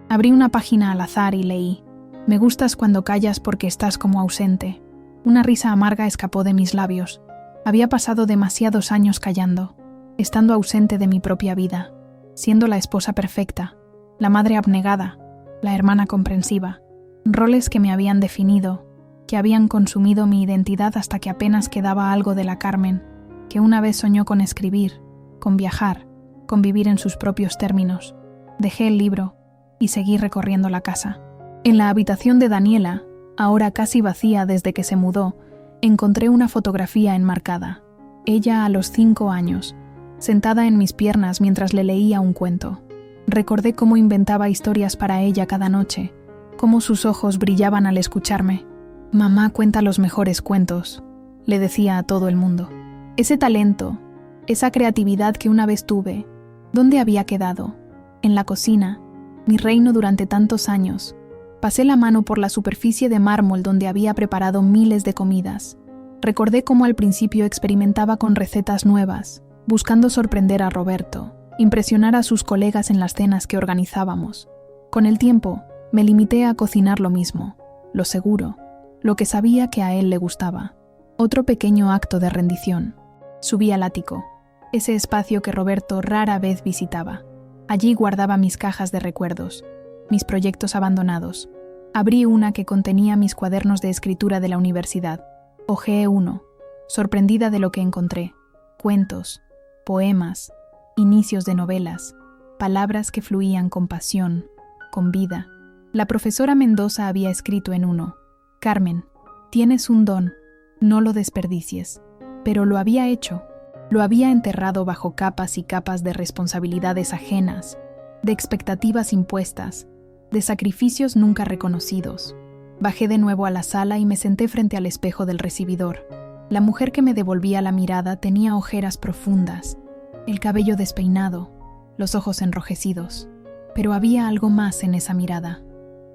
Abrí una página al azar y leí: «Me gustas cuando callas porque estás como ausente». Una risa amarga escapó de mis labios. Había pasado demasiados años callando, estando ausente de mi propia vida, siendo la esposa perfecta, la madre abnegada, la hermana comprensiva, roles que me habían definido, que habían consumido mi identidad hasta que apenas quedaba algo de la Carmen, que una vez soñó con escribir, con viajar, con vivir en sus propios términos. Dejé el libro y seguí recorriendo la casa. En la habitación de Daniela, ahora casi vacía desde que se mudó, encontré una fotografía enmarcada. Ella a los 5 años, sentada en mis piernas mientras le leía un cuento. Recordé cómo inventaba historias para ella cada noche, cómo sus ojos brillaban al escucharme. «Mamá cuenta los mejores cuentos», le decía a todo el mundo. Ese talento, esa creatividad que una vez tuve, ¿dónde había quedado? En la cocina, mi reino durante tantos años. Pasé la mano por la superficie de mármol donde había preparado miles de comidas. Recordé cómo al principio experimentaba con recetas nuevas, buscando sorprender a Roberto, impresionar a sus colegas en las cenas que organizábamos. Con el tiempo, me limité a cocinar lo mismo, lo seguro, lo que sabía que a él le gustaba. Otro pequeño acto de rendición. Subí al ático, ese espacio que Roberto rara vez visitaba. Allí guardaba mis cajas de recuerdos, mis proyectos abandonados. Abrí una que contenía mis cuadernos de escritura de la universidad. Hojeé uno, sorprendida de lo que encontré. Cuentos, poemas, inicios de novelas, palabras que fluían con pasión, con vida. La profesora Mendoza había escrito en uno: «Carmen, tienes un don, no lo desperdicies». Pero lo había hecho. Lo había enterrado bajo capas y capas de responsabilidades ajenas, de expectativas impuestas, de sacrificios nunca reconocidos. Bajé de nuevo a la sala y me senté frente al espejo del recibidor. La mujer que me devolvía la mirada tenía ojeras profundas, el cabello despeinado, los ojos enrojecidos. Pero había algo más en esa mirada,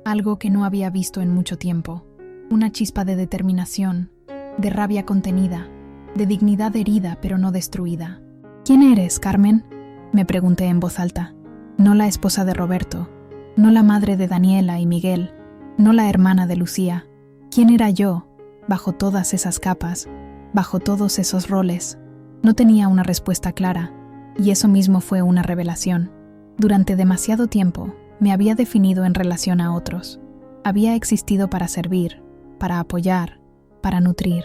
algo que no había visto en mucho tiempo. Una chispa de determinación, de rabia contenida, de dignidad herida pero no destruida. «¿Quién eres, Carmen?», me pregunté en voz alta. No la esposa de Roberto, no la madre de Daniela y Miguel, no la hermana de Lucía. ¿Quién era yo, bajo todas esas capas, bajo todos esos roles? No tenía una respuesta clara, y eso mismo fue una revelación. Durante demasiado tiempo me había definido en relación a otros. Había existido para servir, para apoyar, para nutrir.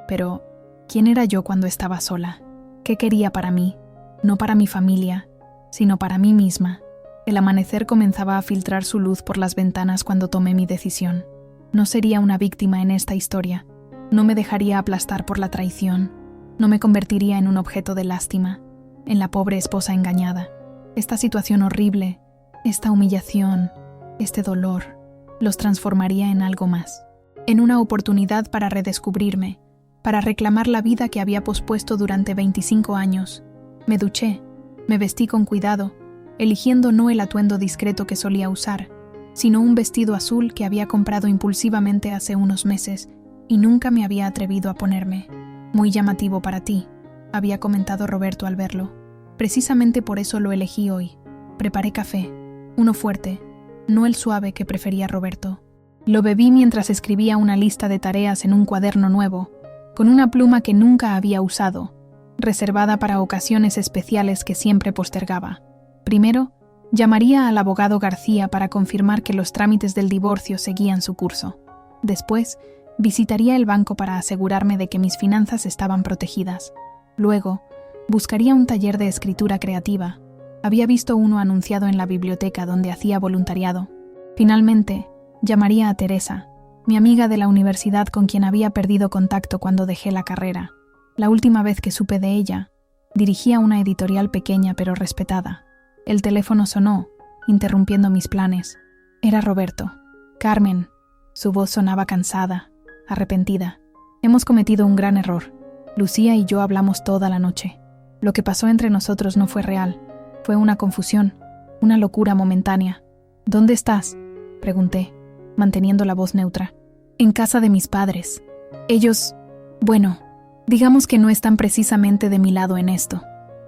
Pero ¿quién era yo cuando estaba sola? ¿Qué quería para mí? No para mi familia, sino para mí misma. El amanecer comenzaba a filtrar su luz por las ventanas cuando tomé mi decisión. No sería una víctima en esta historia. No me dejaría aplastar por la traición. No me convertiría en un objeto de lástima, en la pobre esposa engañada. Esta situación horrible, esta humillación, este dolor, los transformaría en algo más. En una oportunidad para redescubrirme, para reclamar la vida que había pospuesto durante 25 años. Me duché, me vestí con cuidado, eligiendo no el atuendo discreto que solía usar, sino un vestido azul que había comprado impulsivamente hace unos meses y nunca me había atrevido a ponerme. Muy llamativo para ti, había comentado Roberto al verlo. Precisamente por eso lo elegí hoy. Preparé café, uno fuerte, no el suave que prefería Roberto. Lo bebí mientras escribía una lista de tareas en un cuaderno nuevo, con una pluma que nunca había usado, reservada para ocasiones especiales que siempre postergaba. Primero, llamaría al abogado García para confirmar que los trámites del divorcio seguían su curso. Después, visitaría el banco para asegurarme de que mis finanzas estaban protegidas. Luego, buscaría un taller de escritura creativa. Había visto uno anunciado en la biblioteca donde hacía voluntariado. Finalmente, llamaría a Teresa, mi amiga de la universidad con quien había perdido contacto cuando dejé la carrera. La última vez que supe de ella, dirigía una editorial pequeña pero respetada. El teléfono sonó, interrumpiendo mis planes. Era Roberto. Carmen. Su voz sonaba cansada, arrepentida. Hemos cometido un gran error. Lucía y yo hablamos toda la noche. Lo que pasó entre nosotros no fue real. Fue una confusión, una locura momentánea. ¿Dónde estás?, pregunté, manteniendo la voz neutra. En casa de mis padres. Ellos, bueno, digamos que no están precisamente de mi lado en esto.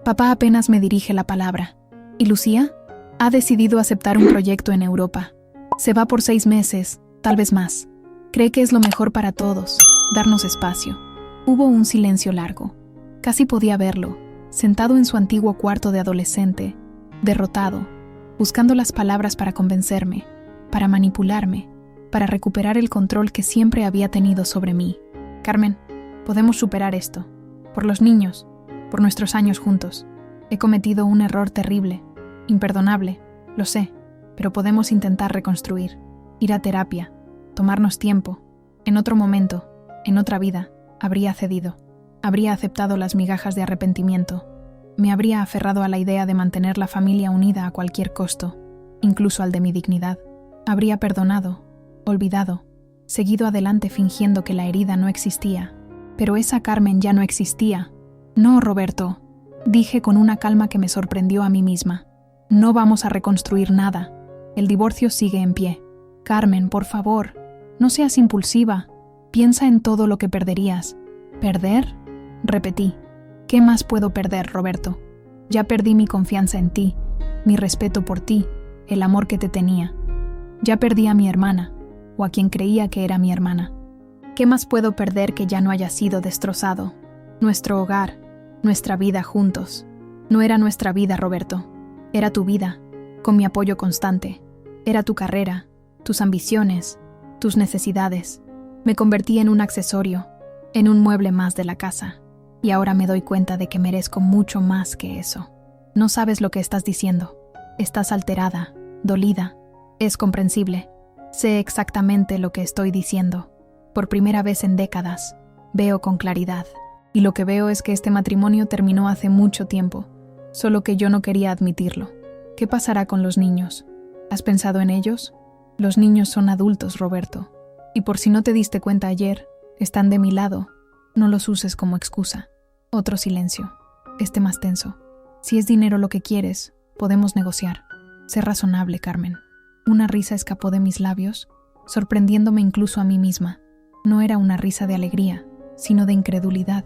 Papá apenas me dirige la palabra. ¿Y Lucía? Ha decidido aceptar un proyecto en Europa. Se va por 6 meses, tal vez más. Cree que es lo mejor para todos, darnos espacio. Hubo un silencio largo. Casi podía verlo, sentado en su antiguo cuarto de adolescente, derrotado, buscando las palabras para convencerme, para manipularme, para recuperar el control que siempre había tenido sobre mí. Carmen, podemos superar esto. Por los niños, por nuestros años juntos. He cometido un error terrible, imperdonable, lo sé, pero podemos intentar reconstruir, ir a terapia, tomarnos tiempo. En otro momento, en otra vida, habría cedido, habría aceptado las migajas de arrepentimiento, me habría aferrado a la idea de mantener la familia unida a cualquier costo, incluso al de mi dignidad. Habría perdonado, olvidado, seguido adelante fingiendo que la herida no existía. Pero esa Carmen ya no existía. No, Roberto, dije con una calma que me sorprendió a mí misma. No vamos a reconstruir nada. El divorcio sigue en pie. Carmen, por favor, no seas impulsiva. Piensa en todo lo que perderías. ¿Perder?, repetí. ¿Qué más puedo perder, Roberto? Ya perdí mi confianza en ti, mi respeto por ti, el amor que te tenía. Ya perdí a mi hermana, o a quien creía que era mi hermana. ¿Qué más puedo perder que ya no haya sido destrozado? Nuestro hogar, nuestra vida juntos. No era nuestra vida, Roberto. Era tu vida, con mi apoyo constante. Era tu carrera, tus ambiciones, tus necesidades. Me convertí en un accesorio, en un mueble más de la casa. Y ahora me doy cuenta de que merezco mucho más que eso. No sabes lo que estás diciendo. Estás alterada, dolida. Es comprensible. Sé exactamente lo que estoy diciendo. Por primera vez en décadas, veo con claridad. Y lo que veo es que este matrimonio terminó hace mucho tiempo, solo que yo no quería admitirlo. ¿Qué pasará con los niños? ¿Has pensado en ellos? Los niños son adultos, Roberto. Y por si no te diste cuenta ayer, están de mi lado. No los uses como excusa. Otro silencio, este más tenso. Si es dinero lo que quieres, podemos negociar. Sé razonable, Carmen. Una risa escapó de mis labios, sorprendiéndome incluso a mí misma. No era una risa de alegría, sino de incredulidad,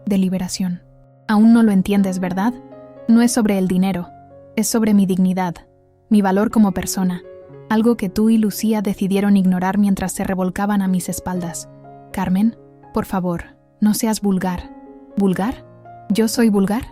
de liberación. Aún no lo entiendes, ¿verdad? No es sobre el dinero, es sobre mi dignidad, mi valor como persona, algo que tú y Lucía decidieron ignorar mientras se revolcaban a mis espaldas. Carmen, por favor, no seas vulgar. ¿Vulgar? ¿Yo soy vulgar?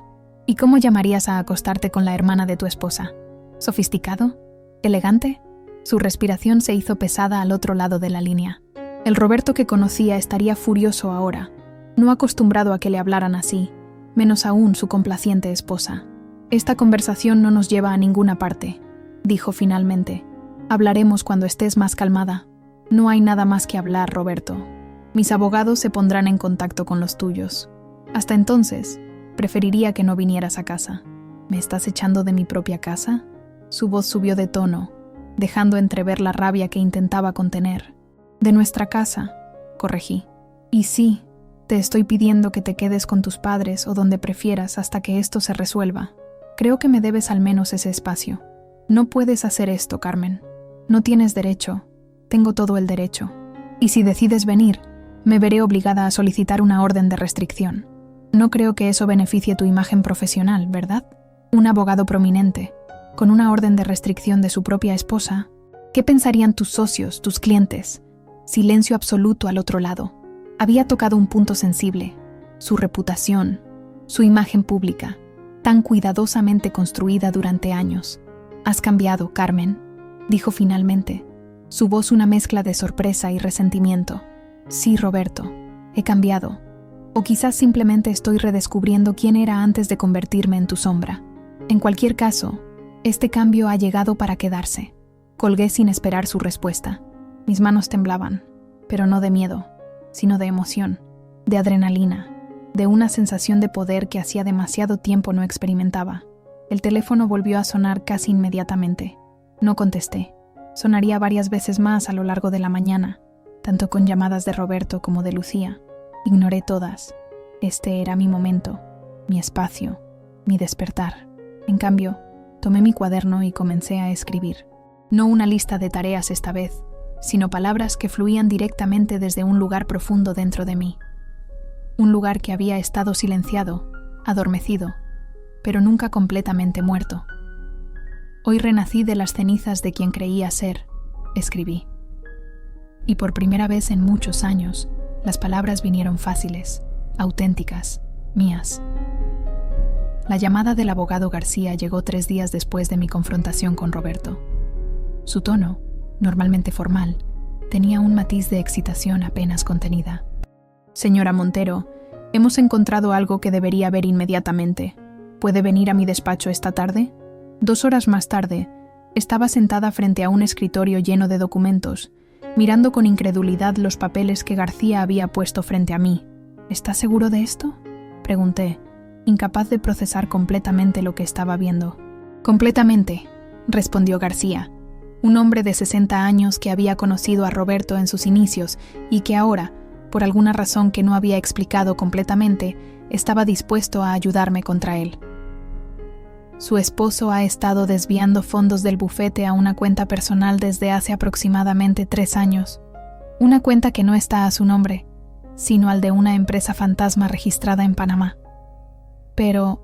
¿Y cómo llamarías a acostarte con la hermana de tu esposa? ¿Sofisticado? ¿Elegante? Su respiración se hizo pesada al otro lado de la línea. El Roberto que conocía estaría furioso ahora, no acostumbrado a que le hablaran así, menos aún su complaciente esposa. Esta conversación no nos lleva a ninguna parte. dijo finalmente. Hablaremos cuando estés más calmada. No hay nada más que hablar, Roberto. Mis abogados se pondrán en contacto con los tuyos. Hasta entonces, preferiría que no vinieras a casa. ¿Me estás echando de mi propia casa? Su voz subió de tono, dejando entrever la rabia que intentaba contener. De nuestra casa, corregí. Y sí, te estoy pidiendo que te quedes con tus padres o donde prefieras hasta que esto se resuelva. Creo que me debes al menos ese espacio. No puedes hacer esto, Carmen. No tienes derecho. Tengo todo el derecho. Y si decides venir, me veré obligada a solicitar una orden de restricción. No creo que eso beneficie tu imagen profesional, ¿verdad? Un abogado prominente, con una orden de restricción de su propia esposa. ¿Qué pensarían tus socios, tus clientes? Silencio absoluto al otro lado. Había tocado un punto sensible. Su reputación, su imagen pública, tan cuidadosamente construida durante años. Has cambiado, Carmen, dijo finalmente, su voz una mezcla de sorpresa y resentimiento. Sí, Roberto, he cambiado. O quizás simplemente estoy redescubriendo quién era antes de convertirme en tu sombra. En cualquier caso, este cambio ha llegado para quedarse. Colgué sin esperar su respuesta. Mis manos temblaban, pero no de miedo, sino de emoción, de adrenalina, de una sensación de poder que hacía demasiado tiempo no experimentaba. El teléfono volvió a sonar casi inmediatamente. No contesté. Sonaría varias veces más a lo largo de la mañana, tanto con llamadas de Roberto como de Lucía. Ignoré todas. Este era mi momento, mi espacio, mi despertar. En cambio, tomé mi cuaderno y comencé a escribir. No una lista de tareas esta vez, sino palabras que fluían directamente desde un lugar profundo dentro de mí. Un lugar que había estado silenciado, adormecido, pero nunca completamente muerto. Hoy renací de las cenizas de quien creía ser, escribí. Y por primera vez en muchos años, las palabras vinieron fáciles, auténticas, mías. La llamada del abogado García llegó 3 días después de mi confrontación con Roberto. Su tono, normalmente formal, tenía un matiz de excitación apenas contenida. Señora Montero, hemos encontrado algo que debería ver inmediatamente. ¿Puede venir a mi despacho esta tarde? 2 horas más tarde, estaba sentada frente a un escritorio lleno de documentos, mirando con incredulidad los papeles que García había puesto frente a mí. ¿Estás seguro de esto?, pregunté, incapaz de procesar completamente lo que estaba viendo. Completamente, respondió García, un hombre de 60 años que había conocido a Roberto en sus inicios y que ahora, por alguna razón que no había explicado completamente, estaba dispuesto a ayudarme contra él. Su esposo ha estado desviando fondos del bufete a una cuenta personal desde hace aproximadamente 3 años. Una cuenta que no está a su nombre, sino al de una empresa fantasma registrada en Panamá. Pero,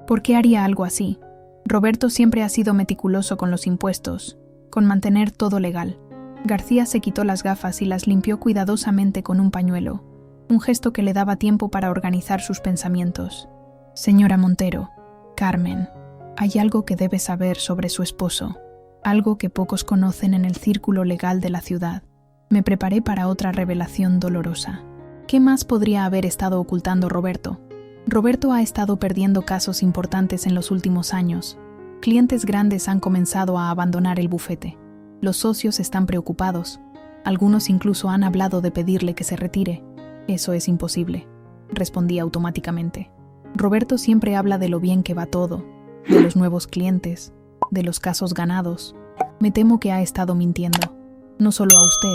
¿por qué haría algo así? Roberto siempre ha sido meticuloso con los impuestos, con mantener todo legal. García se quitó las gafas y las limpió cuidadosamente con un pañuelo, un gesto que le daba tiempo para organizar sus pensamientos. Señora Montero, Carmen, hay algo que debe saber sobre su esposo, algo que pocos conocen en el círculo legal de la ciudad. Me preparé para otra revelación dolorosa. ¿Qué más podría haber estado ocultando Roberto? Roberto ha estado perdiendo casos importantes en los últimos años. Clientes grandes han comenzado a abandonar el bufete. Los socios están preocupados. Algunos incluso han hablado de pedirle que se retire. Eso es imposible, respondí automáticamente. Roberto siempre habla de lo bien que va todo, de los nuevos clientes, de los casos ganados. Me temo que ha estado mintiendo, no solo a usted,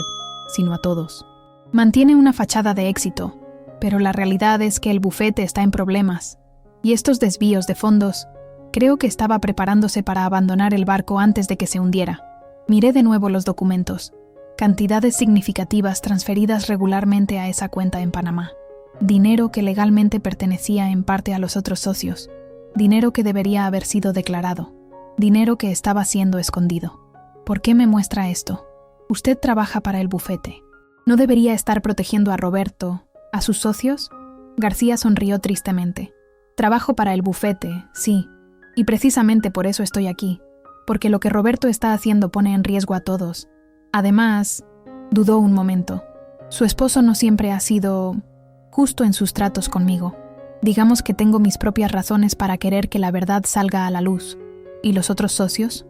sino a todos. Mantiene una fachada de éxito, pero la realidad es que el bufete está en problemas. Y estos desvíos de fondos, creo que estaba preparándose para abandonar el barco antes de que se hundiera. Miré de nuevo los documentos, cantidades significativas transferidas regularmente a esa cuenta en Panamá. Dinero que legalmente pertenecía en parte a los otros socios, dinero que debería haber sido declarado, dinero que estaba siendo escondido. ¿Por qué me muestra esto? Usted trabaja para el bufete. ¿No debería estar protegiendo a Roberto, a sus socios? García sonrió tristemente. Trabajo para el bufete, sí, y precisamente por eso estoy aquí, porque lo que Roberto está haciendo pone en riesgo a todos. Además, dudó un momento. Su esposo no siempre ha sido justo en sus tratos conmigo. Digamos que tengo mis propias razones para querer que la verdad salga a la luz. ¿Y los otros socios?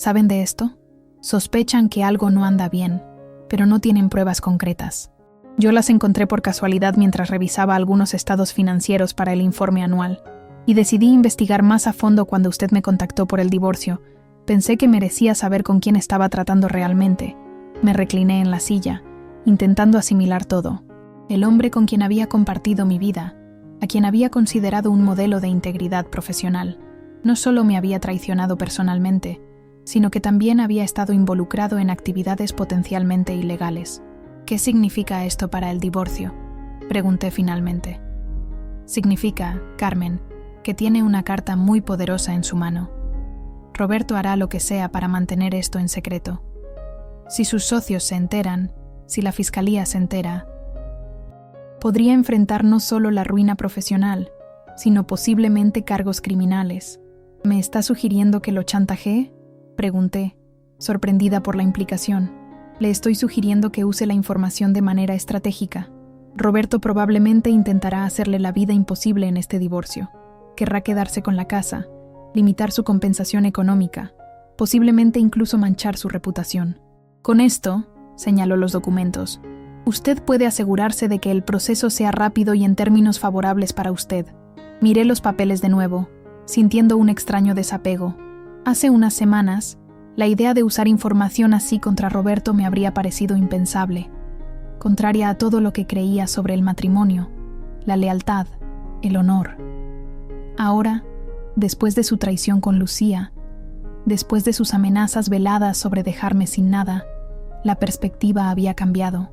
¿Saben de esto? Sospechan que algo no anda bien, pero no tienen pruebas concretas. Yo las encontré por casualidad mientras revisaba algunos estados financieros para el informe anual, y decidí investigar más a fondo cuando usted me contactó por el divorcio. Pensé que merecía saber con quién estaba tratando realmente. Me recliné en la silla, intentando asimilar todo. El hombre con quien había compartido mi vida, a quien había considerado un modelo de integridad profesional, no solo me había traicionado personalmente, sino que también había estado involucrado en actividades potencialmente ilegales. ¿Qué significa esto para el divorcio?, pregunté finalmente. Significa, Carmen, que tiene una carta muy poderosa en su mano. Roberto hará lo que sea para mantener esto en secreto. Si sus socios se enteran, si la fiscalía se entera, podría enfrentar no solo la ruina profesional, sino posiblemente cargos criminales. ¿Me está sugiriendo que lo chantajeé?, pregunté, sorprendida por la implicación. Le estoy sugiriendo que use la información de manera estratégica. Roberto probablemente intentará hacerle la vida imposible en este divorcio. Querrá quedarse con la casa, limitar su compensación económica, posiblemente incluso manchar su reputación. Con esto, señaló los documentos, usted puede asegurarse de que el proceso sea rápido y en términos favorables para usted. Miré los papeles de nuevo, sintiendo un extraño desapego. Hace unas semanas, la idea de usar información así contra Roberto me habría parecido impensable, contraria a todo lo que creía sobre el matrimonio, la lealtad, el honor. Ahora, después de su traición con Lucía, después de sus amenazas veladas sobre dejarme sin nada, la perspectiva había cambiado.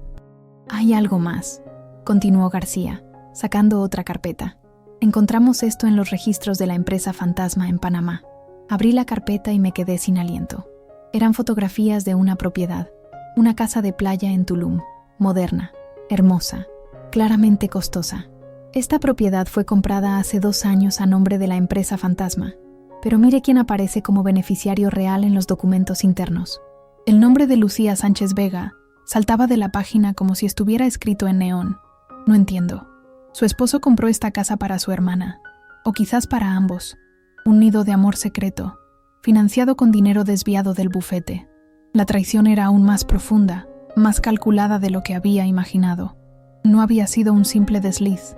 Hay algo más, continuó García, sacando otra carpeta. Encontramos esto en los registros de la empresa fantasma en Panamá. Abrí la carpeta y me quedé sin aliento. Eran fotografías de una propiedad, una casa de playa en Tulum, moderna, hermosa, claramente costosa. Esta propiedad fue comprada hace 2 años a nombre de la empresa fantasma, pero mire quién aparece como beneficiario real en los documentos internos. El nombre de Lucía Sánchez Vega saltaba de la página como si estuviera escrito en neón. No entiendo. Su esposo compró esta casa para su hermana, o quizás para ambos. Un nido de amor secreto, financiado con dinero desviado del bufete. La traición era aún más profunda, más calculada de lo que había imaginado. No había sido un simple desliz,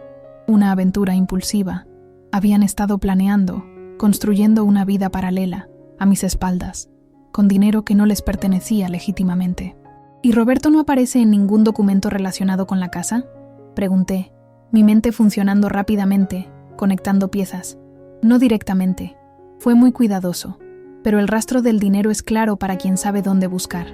una aventura impulsiva. Habían estado planeando, construyendo una vida paralela, a mis espaldas, con dinero que no les pertenecía legítimamente. ¿Y Roberto no aparece en ningún documento relacionado con la casa?, pregunté, mi mente funcionando rápidamente, conectando piezas. No directamente. Fue muy cuidadoso, pero el rastro del dinero es claro para quien sabe dónde buscar.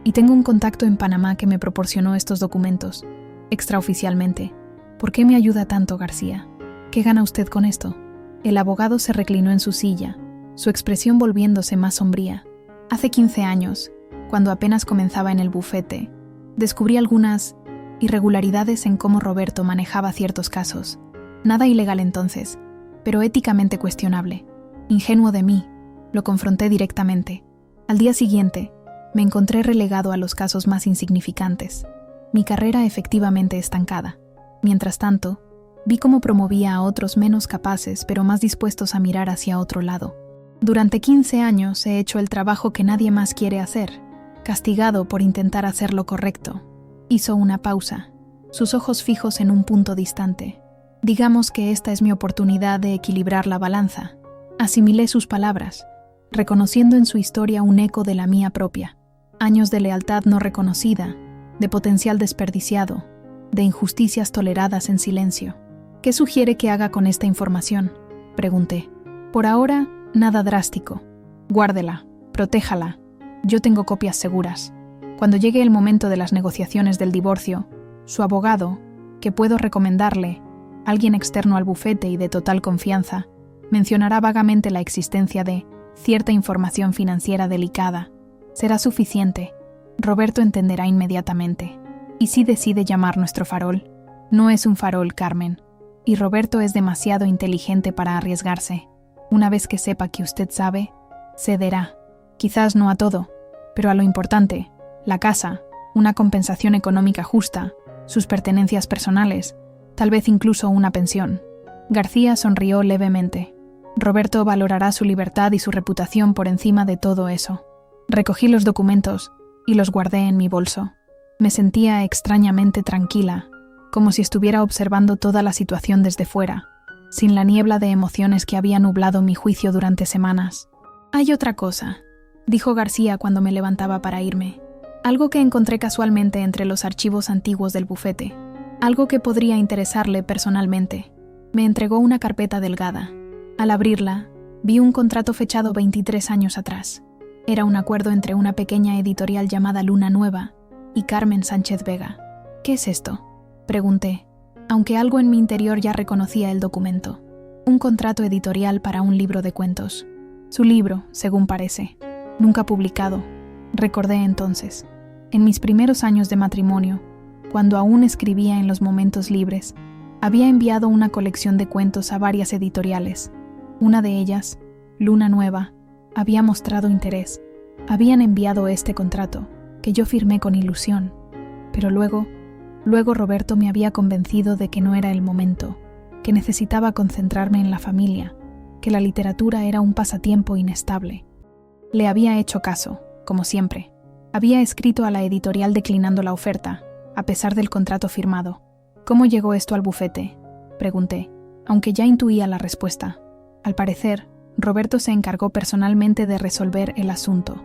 Y tengo un contacto en Panamá que me proporcionó estos documentos, extraoficialmente. ¿Por qué me ayuda tanto, García? ¿Qué gana usted con esto? El abogado se reclinó en su silla, su expresión volviéndose más sombría. Hace 15 años, cuando apenas comenzaba en el bufete, descubrí algunas irregularidades en cómo Roberto manejaba ciertos casos. Nada ilegal entonces, pero éticamente cuestionable. Ingenuo de mí, lo confronté directamente. Al día siguiente, me encontré relegado a los casos más insignificantes. Mi carrera efectivamente estancada. Mientras tanto, vi cómo promovía a otros menos capaces pero más dispuestos a mirar hacia otro lado. Durante 15 años he hecho el trabajo que nadie más quiere hacer, castigado por intentar hacer lo correcto. Hizo una pausa, sus ojos fijos en un punto distante. Digamos que esta es mi oportunidad de equilibrar la balanza. Asimilé sus palabras, reconociendo en su historia un eco de la mía propia. Años de lealtad no reconocida, de potencial desperdiciado, de injusticias toleradas en silencio. ¿Qué sugiere que haga con esta información?, pregunté. Por ahora, nada drástico. Guárdela, protéjala. Yo tengo copias seguras. Cuando llegue el momento de las negociaciones del divorcio, su abogado, que puedo recomendarle, alguien externo al bufete y de total confianza, mencionará vagamente la existencia de cierta información financiera delicada. Será suficiente. Roberto entenderá inmediatamente. ¿Y si decide llamar nuestro farol? No es un farol, Carmen. Y Roberto es demasiado inteligente para arriesgarse. Una vez que sepa que usted sabe, cederá. Quizás no a todo, pero a lo importante, la casa, una compensación económica justa, sus pertenencias personales, tal vez incluso una pensión. García sonrió levemente. Roberto valorará su libertad y su reputación por encima de todo eso. Recogí los documentos y los guardé en mi bolso. Me sentía extrañamente tranquila, como si estuviera observando toda la situación desde fuera, sin la niebla de emociones que había nublado mi juicio durante semanas. «Hay otra cosa», dijo García cuando me levantaba para irme. «Algo que encontré casualmente entre los archivos antiguos del bufete. Algo que podría interesarle personalmente». Me entregó una carpeta delgada. Al abrirla, vi un contrato fechado 23 años atrás. Era un acuerdo entre una pequeña editorial llamada Luna Nueva y Carmen Sánchez Vega. «¿Qué es esto?», pregunté, aunque algo en mi interior ya reconocía el documento. Un contrato editorial para un libro de cuentos. Su libro, según parece. Nunca publicado, recordé entonces. En mis primeros años de matrimonio, cuando aún escribía en los momentos libres, había enviado una colección de cuentos a varias editoriales. Una de ellas, Luna Nueva, había mostrado interés. Habían enviado este contrato, que yo firmé con ilusión. Pero luego Roberto me había convencido de que no era el momento, que necesitaba concentrarme en la familia, que la literatura era un pasatiempo inestable. Le había hecho caso, como siempre. Había escrito a la editorial declinando la oferta, a pesar del contrato firmado. «¿Cómo llegó esto al bufete?», pregunté, aunque ya intuía la respuesta. Al parecer, Roberto se encargó personalmente de resolver el asunto.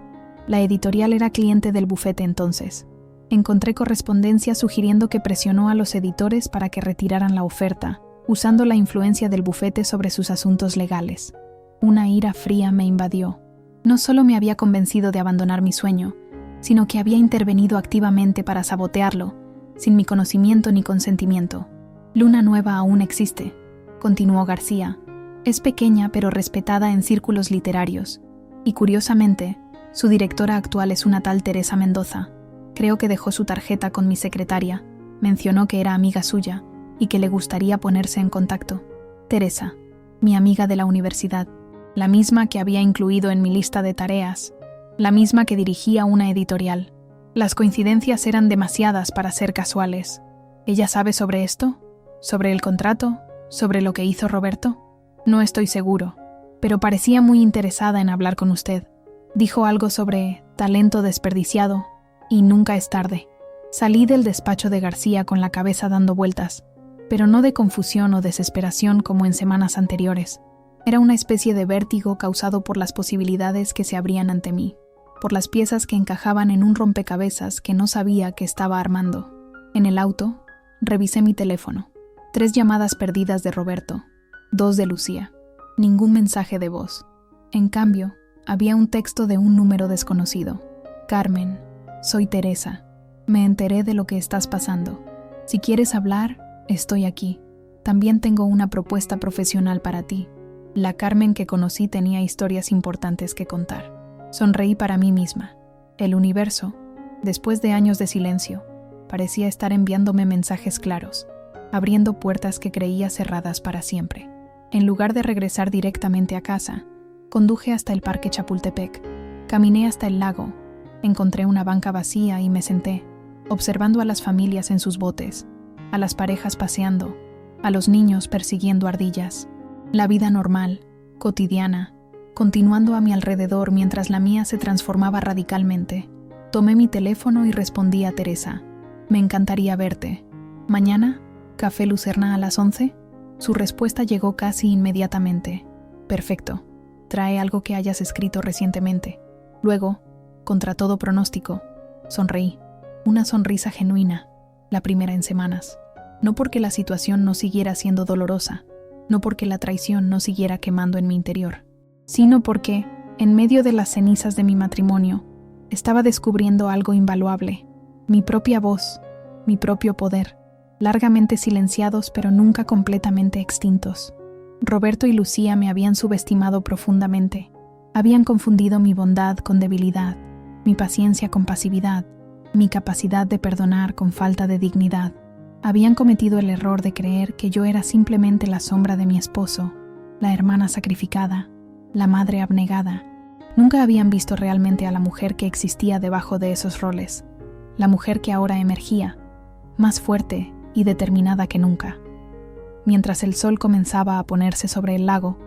La editorial era cliente del bufete entonces. Encontré correspondencia sugiriendo que presionó a los editores para que retiraran la oferta, usando la influencia del bufete sobre sus asuntos legales. Una ira fría me invadió. No solo me había convencido de abandonar mi sueño, sino que había intervenido activamente para sabotearlo, sin mi conocimiento ni consentimiento. «Luna Nueva aún existe», continuó García. «Es pequeña pero respetada en círculos literarios, y curiosamente, su directora actual es una tal Teresa Mendoza. Creo que dejó su tarjeta con mi secretaria, mencionó que era amiga suya y que le gustaría ponerse en contacto. Teresa, mi amiga de la universidad, la misma que había incluido en mi lista de tareas, la misma que dirigía una editorial. Las coincidencias eran demasiadas para ser casuales. ¿Ella sabe sobre esto? ¿Sobre el contrato? ¿Sobre lo que hizo Roberto? No estoy seguro, pero parecía muy interesada en hablar con usted. Dijo algo sobre talento desperdiciado y nunca es tarde». Salí del despacho de García con la cabeza dando vueltas, pero no de confusión o desesperación como en semanas anteriores. Era una especie de vértigo causado por las posibilidades que se abrían ante mí, por las piezas que encajaban en un rompecabezas que no sabía que estaba armando. En el auto, revisé mi teléfono. 3 llamadas perdidas de Roberto, 2 de Lucía. Ningún mensaje de voz. En cambio, había un texto de un número desconocido. «Carmen, soy Teresa. Me enteré de lo que estás pasando. Si quieres hablar, estoy aquí. También tengo una propuesta profesional para ti». La Carmen que conocí tenía historias importantes que contar. Sonreí para mí misma. El universo, después de años de silencio, parecía estar enviándome mensajes claros, abriendo puertas que creía cerradas para siempre. En lugar de regresar directamente a casa, conduje hasta el Parque Chapultepec, caminé hasta el lago, encontré una banca vacía y me senté, observando a las familias en sus botes, a las parejas paseando, a los niños persiguiendo ardillas. La vida normal, cotidiana, continuando a mi alrededor mientras la mía se transformaba radicalmente. Tomé mi teléfono y respondí a Teresa. «Me encantaría verte. ¿Mañana? ¿Café Lucerna a las 11?» Su respuesta llegó casi inmediatamente. «Perfecto. Trae algo que hayas escrito recientemente». Luego, contra todo pronóstico, sonreí. Una sonrisa genuina, la primera en semanas. No porque la situación no siguiera siendo dolorosa, no porque la traición no siguiera quemando en mi interior, sino porque, en medio de las cenizas de mi matrimonio, estaba descubriendo algo invaluable, mi propia voz, mi propio poder, largamente silenciados pero nunca completamente extintos. Roberto y Lucía me habían subestimado profundamente, habían confundido mi bondad con debilidad, mi paciencia con pasividad, mi capacidad de perdonar con falta de dignidad. Habían cometido el error de creer que yo era simplemente la sombra de mi esposo, la hermana sacrificada, la madre abnegada. Nunca habían visto realmente a la mujer que existía debajo de esos roles, la mujer que ahora emergía, más fuerte y determinada que nunca. Mientras el sol comenzaba a ponerse sobre el lago,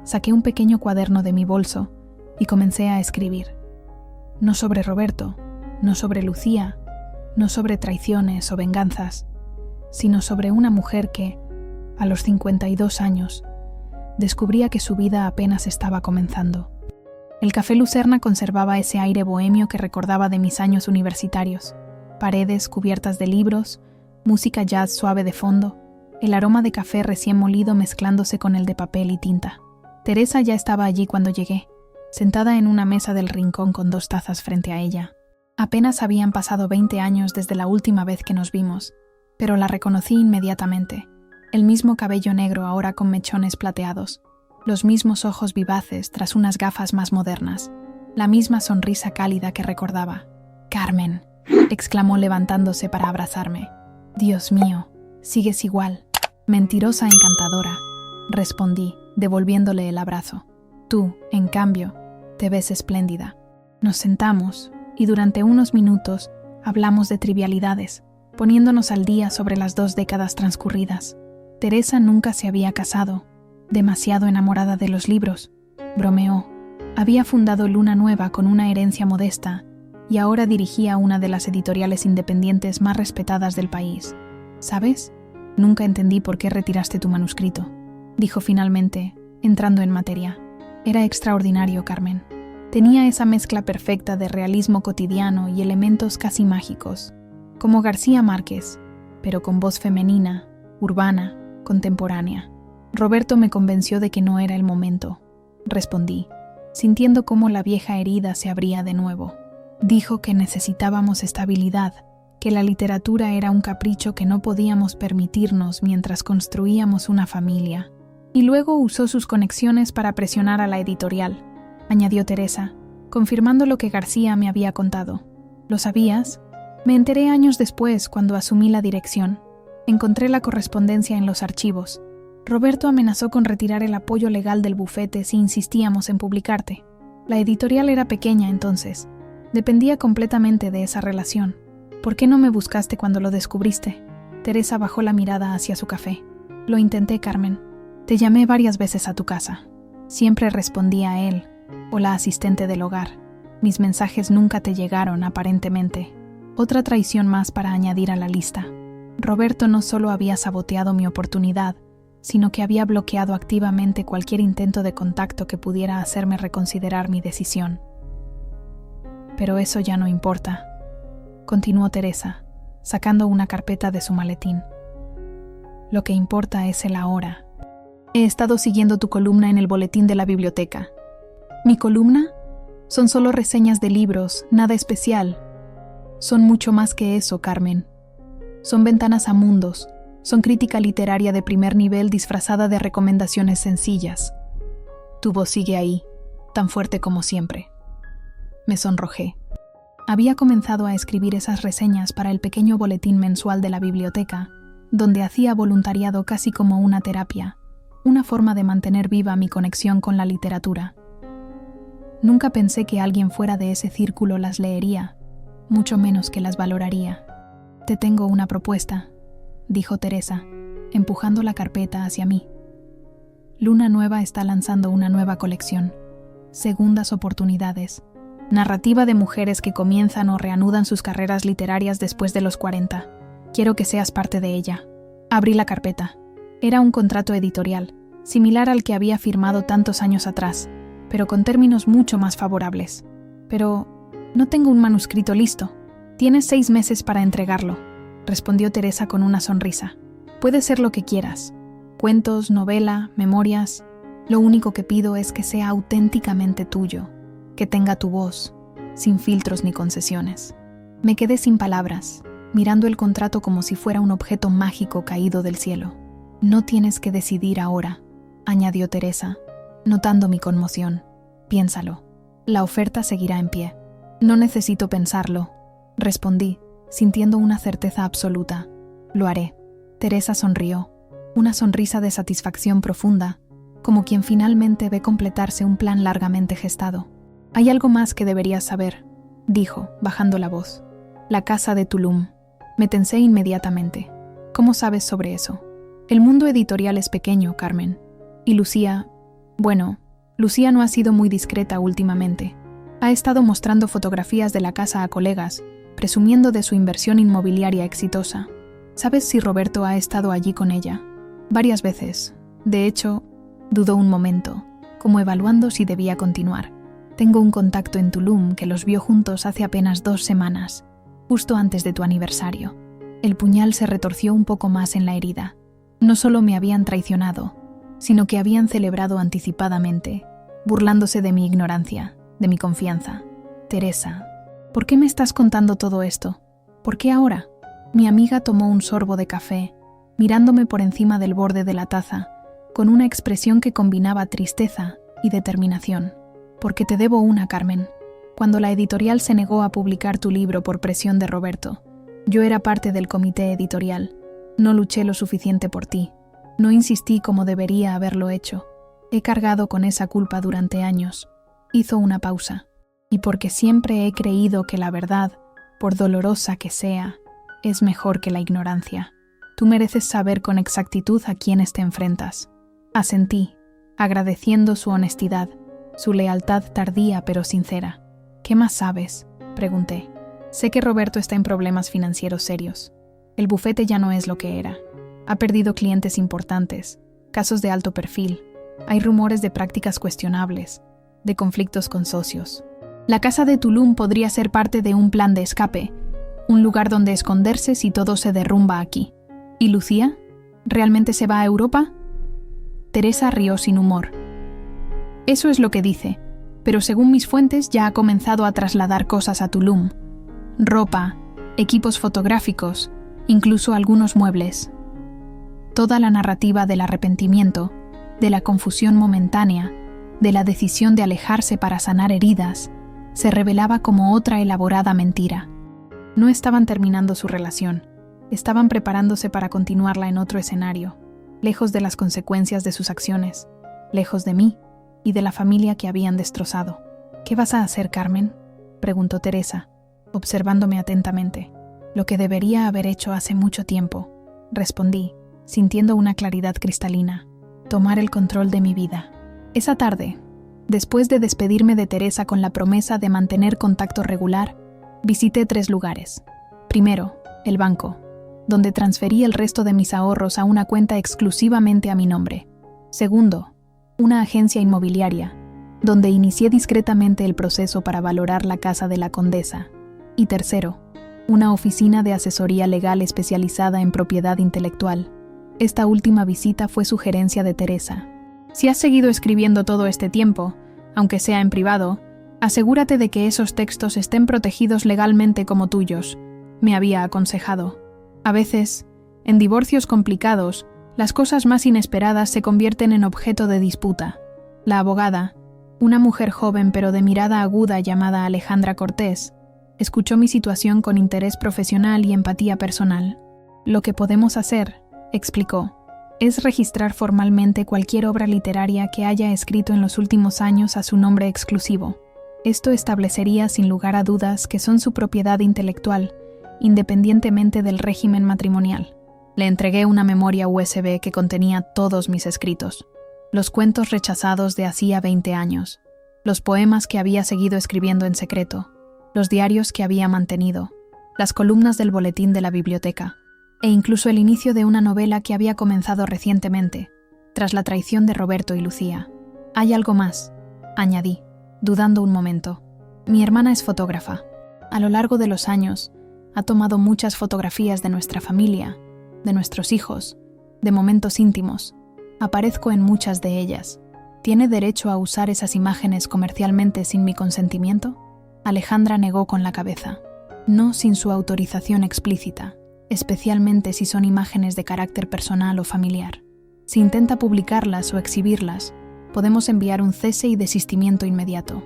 saqué un pequeño cuaderno de mi bolso y comencé a escribir. No sobre Roberto, no sobre Lucía, no sobre traiciones o venganzas, sino sobre una mujer que, a los 52 años, descubría que su vida apenas estaba comenzando. El Café Lucerna conservaba ese aire bohemio que recordaba de mis años universitarios. Paredes cubiertas de libros, música jazz suave de fondo, el aroma de café recién molido mezclándose con el de papel y tinta. Teresa ya estaba allí cuando llegué, sentada en una mesa del rincón con 2 tazas frente a ella. Apenas habían pasado 20 años desde la última vez que nos vimos, pero la reconocí inmediatamente. El mismo cabello negro ahora con mechones plateados, los mismos ojos vivaces tras unas gafas más modernas, la misma sonrisa cálida que recordaba. «Carmen», exclamó levantándose para abrazarme. «Dios mío, sigues igual». «Mentirosa encantadora», respondí, devolviéndole el abrazo. «Tú, en cambio, te ves espléndida». Nos sentamos y durante unos minutos hablamos de trivialidades, poniéndonos al día sobre las 2 décadas transcurridas. Teresa nunca se había casado, demasiado enamorada de los libros, bromeó. Había fundado Luna Nueva con una herencia modesta y ahora dirigía una de las editoriales independientes más respetadas del país. ¿Sabes? Nunca entendí por qué retiraste tu manuscrito, dijo finalmente, entrando en materia. Era extraordinario, Carmen. Tenía esa mezcla perfecta de realismo cotidiano y elementos casi mágicos, como García Márquez, pero con voz femenina, urbana, contemporánea. Roberto me convenció de que no era el momento, respondí, sintiendo cómo la vieja herida se abría de nuevo. Dijo que necesitábamos estabilidad, que la literatura era un capricho que no podíamos permitirnos mientras construíamos una familia. Y luego usó sus conexiones para presionar a la editorial, añadió Teresa, confirmando lo que García me había contado. ¿Lo sabías? Me enteré años después cuando asumí la dirección. Encontré la correspondencia en los archivos. Roberto amenazó con retirar el apoyo legal del bufete si insistíamos en publicarte. La editorial era pequeña entonces. Dependía completamente de esa relación. ¿Por qué no me buscaste cuando lo descubriste? Teresa bajó la mirada hacia su café. Lo intenté, Carmen. Te llamé varias veces a tu casa. Siempre respondía a él, o la asistente del hogar. Mis mensajes nunca te llegaron, aparentemente. Otra traición más para añadir a la lista. Roberto no solo había saboteado mi oportunidad, sino que había bloqueado activamente cualquier intento de contacto que pudiera hacerme reconsiderar mi decisión. Pero eso ya no importa, continuó Teresa, sacando una carpeta de su maletín. Lo que importa es el ahora. He estado siguiendo tu columna en el boletín de la biblioteca. ¿Mi columna? Son solo reseñas de libros, nada especial. Son mucho más que eso, Carmen. Son ventanas a mundos, son crítica literaria de primer nivel disfrazada de recomendaciones sencillas. Tu voz sigue ahí, tan fuerte como siempre. Me sonrojé. Había comenzado a escribir esas reseñas para el pequeño boletín mensual de la biblioteca, donde hacía voluntariado casi como una terapia, una forma de mantener viva mi conexión con la literatura. Nunca pensé que alguien fuera de ese círculo las leería, mucho menos que las valoraría. Te tengo una propuesta, dijo Teresa, empujando la carpeta hacia mí. Luna Nueva está lanzando una nueva colección, Segundas Oportunidades, narrativa de mujeres que comienzan o reanudan sus carreras literarias después de los 40. Quiero que seas parte de ella. Abrí la carpeta. Era un contrato editorial, similar al que había firmado tantos años atrás, pero con términos mucho más favorables. Pero no tengo un manuscrito listo. Tienes 6 meses para entregarlo, respondió Teresa con una sonrisa. Puede ser lo que quieras. Cuentos, novela, memorias. Lo único que pido es que sea auténticamente tuyo, que tenga tu voz, sin filtros ni concesiones. Me quedé sin palabras, mirando el contrato como si fuera un objeto mágico caído del cielo. No tienes que decidir ahora, añadió Teresa, notando mi conmoción. Piénsalo. La oferta seguirá en pie. No necesito pensarlo, respondí, sintiendo una certeza absoluta. Lo haré. Teresa sonrió, una sonrisa de satisfacción profunda, como quien finalmente ve completarse un plan largamente gestado. Hay algo más que deberías saber, dijo, bajando la voz. La casa de Tulum. Me tensé inmediatamente. ¿Cómo sabes sobre eso? El mundo editorial es pequeño, Carmen. Y Lucía... Bueno, Lucía no ha sido muy discreta últimamente. Ha estado mostrando fotografías de la casa a colegas, presumiendo de su inversión inmobiliaria exitosa. ¿Sabes si Roberto ha estado allí con ella? Varias veces. De hecho, dudó un momento, como evaluando si debía continuar. Tengo un contacto en Tulum que los vio juntos hace apenas 2 semanas, justo antes de tu aniversario. El puñal se retorció un poco más en la herida. No solo me habían traicionado, sino que habían celebrado anticipadamente, burlándose de mi ignorancia, de mi confianza. Teresa, ¿por qué me estás contando todo esto? ¿Por qué ahora? Mi amiga tomó un sorbo de café, mirándome por encima del borde de la taza, con una expresión que combinaba tristeza y determinación. Porque te debo una, Carmen. Cuando la editorial se negó a publicar tu libro por presión de Roberto, yo era parte del comité editorial. No luché lo suficiente por ti. No insistí como debería haberlo hecho. He cargado con esa culpa durante años. Hizo una pausa. Y porque siempre he creído que la verdad, por dolorosa que sea, es mejor que la ignorancia. Tú mereces saber con exactitud a quiénes te enfrentas. Asentí, agradeciendo su honestidad, su lealtad tardía pero sincera. ¿Qué más sabes?, pregunté. Sé que Roberto está en problemas financieros serios. El bufete ya no es lo que era. Ha perdido clientes importantes, casos de alto perfil. Hay rumores de prácticas cuestionables, de conflictos con socios. La casa de Tulum podría ser parte de un plan de escape, un lugar donde esconderse si todo se derrumba aquí. ¿Y Lucía? ¿Realmente se va a Europa? Teresa rió sin humor. Eso es lo que dice, pero según mis fuentes ya ha comenzado a trasladar cosas a Tulum. Ropa, equipos fotográficos, incluso algunos muebles. Toda la narrativa del arrepentimiento, de la confusión momentánea, de la decisión de alejarse para sanar heridas, se revelaba como otra elaborada mentira. No estaban terminando su relación, estaban preparándose para continuarla en otro escenario, lejos de las consecuencias de sus acciones, lejos de mí y de la familia que habían destrozado. ¿Qué vas a hacer, Carmen?, preguntó Teresa, observándome atentamente. Lo que debería haber hecho hace mucho tiempo, respondí, sintiendo una claridad cristalina. Tomar el control de mi vida. Esa tarde, después de despedirme de Teresa con la promesa de mantener contacto regular, visité 3 lugares. Primero, el banco, donde transferí el resto de mis ahorros a una cuenta exclusivamente a mi nombre. Segundo, una agencia inmobiliaria, donde inicié discretamente el proceso para valorar la casa de la condesa. Y tercero, una oficina de asesoría legal especializada en propiedad intelectual. Esta última visita fue sugerencia de Teresa. Si has seguido escribiendo todo este tiempo, aunque sea en privado, asegúrate de que esos textos estén protegidos legalmente como tuyos, me había aconsejado. A veces, en divorcios complicados, las cosas más inesperadas se convierten en objeto de disputa. La abogada, una mujer joven pero de mirada aguda llamada Alejandra Cortés, escuchó mi situación con interés profesional y empatía personal. Lo que podemos hacer, explicó, es registrar formalmente cualquier obra literaria que haya escrito en los últimos años a su nombre exclusivo. Esto establecería sin lugar a dudas que son su propiedad intelectual, independientemente del régimen matrimonial. Le entregué una memoria USB que contenía todos mis escritos, los cuentos rechazados de hacía 20 años, los poemas que había seguido escribiendo en secreto, los diarios que había mantenido, las columnas del boletín de la biblioteca, e incluso el inicio de una novela que había comenzado recientemente, tras la traición de Roberto y Lucía. Hay algo más, añadí, dudando un momento. Mi hermana es fotógrafa. A lo largo de los años, ha tomado muchas fotografías de nuestra familia, de nuestros hijos, de momentos íntimos. Aparezco en muchas de ellas. ¿Tiene derecho a usar esas imágenes comercialmente sin mi consentimiento? Alejandra negó con la cabeza. No sin su autorización explícita, especialmente si son imágenes de carácter personal o familiar. Si intenta publicarlas o exhibirlas, podemos enviar un cese y desistimiento inmediato.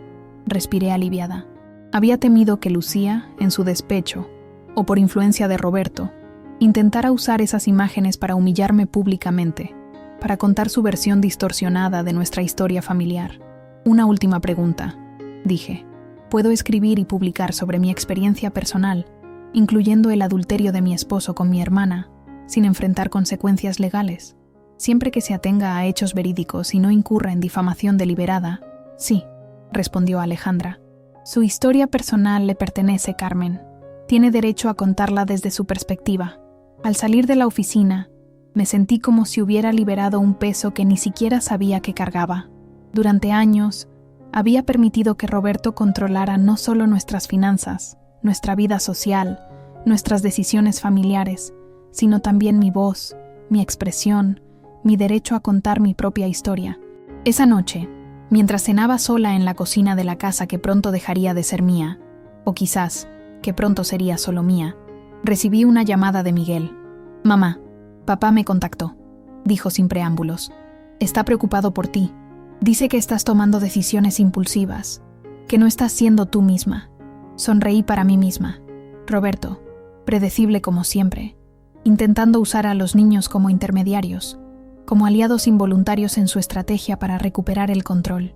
Respiré aliviada. Había temido que Lucía, en su despecho, o por influencia de Roberto, intentara usar esas imágenes para humillarme públicamente, para contar su versión distorsionada de nuestra historia familiar. Una última pregunta, dije. ¿Puedo escribir y publicar sobre mi experiencia personal, incluyendo el adulterio de mi esposo con mi hermana, sin enfrentar consecuencias legales? Siempre que se atenga a hechos verídicos y no incurra en difamación deliberada. Sí, respondió Alejandra. Su historia personal le pertenece, Carmen. Tiene derecho a contarla desde su perspectiva. Al salir de la oficina, me sentí como si hubiera liberado un peso que ni siquiera sabía que cargaba. Durante años, había permitido que Roberto controlara no solo nuestras finanzas, nuestra vida social, nuestras decisiones familiares, sino también mi voz, mi expresión, mi derecho a contar mi propia historia. Esa noche, mientras cenaba sola en la cocina de la casa que pronto dejaría de ser mía, o quizás que pronto sería solo mía, recibí una llamada de Miguel. «Mamá, papá me contactó», dijo sin preámbulos. «Está preocupado por ti. Dice que estás tomando decisiones impulsivas, que no estás siendo tú misma». Sonreí para mí misma. Roberto, predecible como siempre, intentando usar a los niños como intermediarios, como aliados involuntarios en su estrategia para recuperar el control.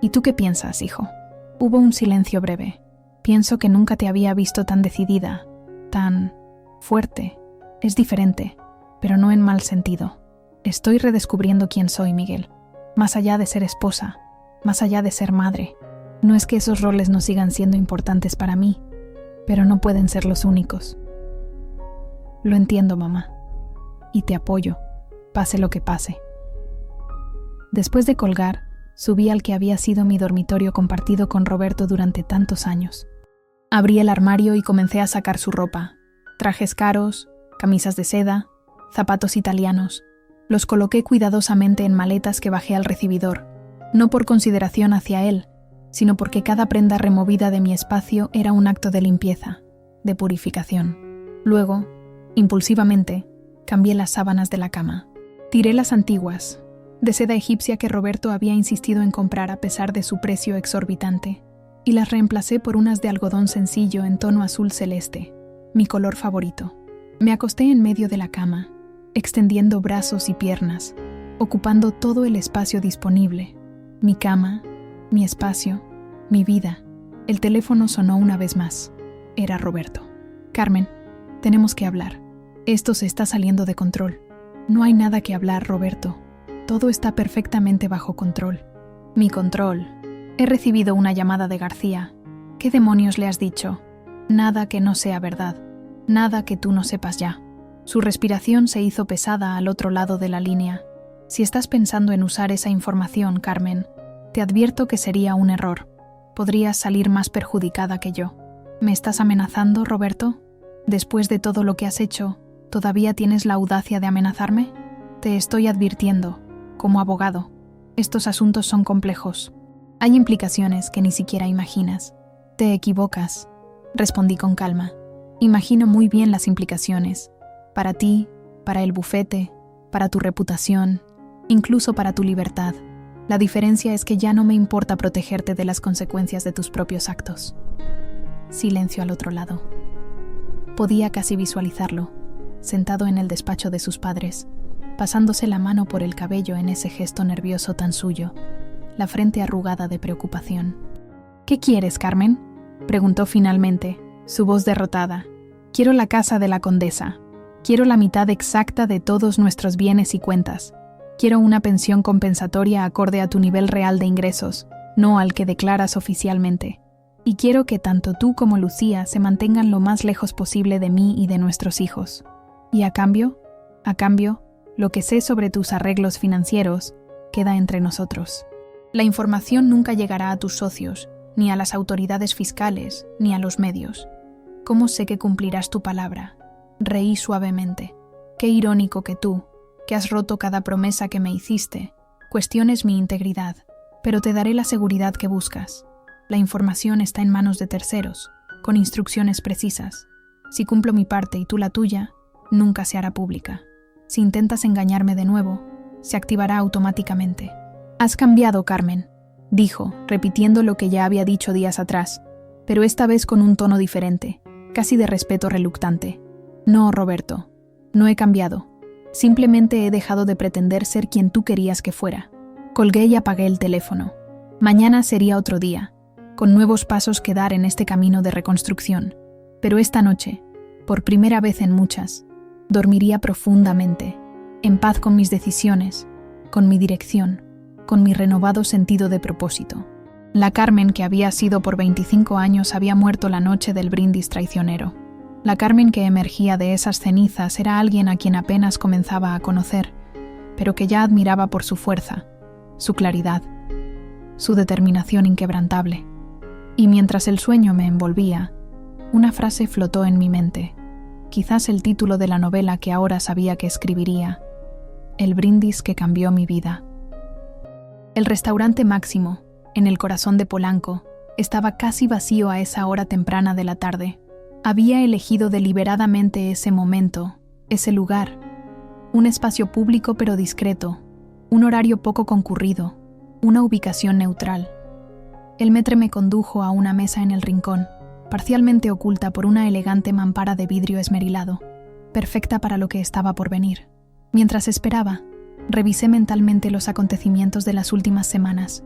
¿Y tú qué piensas, hijo? Hubo un silencio breve. Pienso que nunca te había visto tan decidida, tan fuerte. Es diferente, pero no en mal sentido. Estoy redescubriendo quién soy, Miguel. Más allá de ser esposa, más allá de ser madre. No es que esos roles no sigan siendo importantes para mí, pero no pueden ser los únicos. Lo entiendo, mamá. Y te apoyo, pase lo que pase. Después de colgar, subí al que había sido mi dormitorio compartido con Roberto durante tantos años. Abrí el armario y comencé a sacar su ropa. Trajes caros, camisas de seda, zapatos italianos. Los coloqué cuidadosamente en maletas que bajé al recibidor, no por consideración hacia él, sino porque cada prenda removida de mi espacio era un acto de limpieza, de purificación. Luego, impulsivamente, cambié las sábanas de la cama. Tiré las antiguas, de seda egipcia que Roberto había insistido en comprar a pesar de su precio exorbitante, y las reemplacé por unas de algodón sencillo en tono azul celeste, mi color favorito. Me acosté en medio de la cama, extendiendo brazos y piernas, ocupando todo el espacio disponible. Mi cama, mi espacio, mi vida. El teléfono sonó una vez más. Era Roberto. «Carmen, tenemos que hablar. Esto se está saliendo de control». «No hay nada que hablar, Roberto. Todo está perfectamente bajo control». «Mi control. He recibido una llamada de García. ¿Qué demonios le has dicho?» «Nada que no sea verdad. Nada que tú no sepas ya». Su respiración se hizo pesada al otro lado de la línea. «Si estás pensando en usar esa información, Carmen, te advierto que sería un error. Podrías salir más perjudicada que yo». «¿Me estás amenazando, Roberto? Después de todo lo que has hecho, ¿todavía tienes la audacia de amenazarme?» «Te estoy advirtiendo, como abogado. Estos asuntos son complejos. Hay implicaciones que ni siquiera imaginas». «Te equivocas», respondí con calma. «Imagino muy bien las implicaciones. Para ti, para el bufete, para tu reputación, incluso para tu libertad. La diferencia es que ya no me importa protegerte de las consecuencias de tus propios actos». Silencio al otro lado. Podía casi visualizarlo, sentado en el despacho de sus padres, pasándose la mano por el cabello en ese gesto nervioso tan suyo, la frente arrugada de preocupación. «¿Qué quieres, Carmen?», preguntó finalmente, su voz derrotada. «Quiero la casa de la condesa. Quiero la mitad exacta de todos nuestros bienes y cuentas. Quiero una pensión compensatoria acorde a tu nivel real de ingresos, no al que declaras oficialmente. Y quiero que tanto tú como Lucía se mantengan lo más lejos posible de mí y de nuestros hijos. Y a cambio, lo que sé sobre tus arreglos financieros queda entre nosotros. La información nunca llegará a tus socios, ni a las autoridades fiscales, ni a los medios. ¿Cómo sé que cumplirás tu palabra?». Reí suavemente. «Qué irónico que tú, que has roto cada promesa que me hiciste, cuestiones mi integridad, pero te daré la seguridad que buscas. La información está en manos de terceros, con instrucciones precisas. Si cumplo mi parte y tú la tuya, nunca se hará pública. Si intentas engañarme de nuevo, se activará automáticamente». «Has cambiado, Carmen», dijo, repitiendo lo que ya había dicho días atrás, pero esta vez con un tono diferente, casi de respeto reluctante. «No, Roberto, no he cambiado. Simplemente he dejado de pretender ser quien tú querías que fuera». Colgué y apagué el teléfono. Mañana sería otro día, con nuevos pasos que dar en este camino de reconstrucción. Pero esta noche, por primera vez en muchas, dormiría profundamente, en paz con mis decisiones, con mi dirección, con mi renovado sentido de propósito. La Carmen que había sido por 25 años había muerto la noche del brindis traicionero. La Carmen que emergía de esas cenizas era alguien a quien apenas comenzaba a conocer, pero que ya admiraba por su fuerza, su claridad, su determinación inquebrantable. Y mientras el sueño me envolvía, una frase flotó en mi mente, quizás el título de la novela que ahora sabía que escribiría: El brindis que cambió mi vida. El restaurante Máximo, en el corazón de Polanco, estaba casi vacío a esa hora temprana de la tarde. Había elegido deliberadamente ese momento, ese lugar, un espacio público pero discreto, un horario poco concurrido, una ubicación neutral. El maître me condujo a una mesa en el rincón, parcialmente oculta por una elegante mampara de vidrio esmerilado, perfecta para lo que estaba por venir. Mientras esperaba, revisé mentalmente los acontecimientos de las últimas semanas.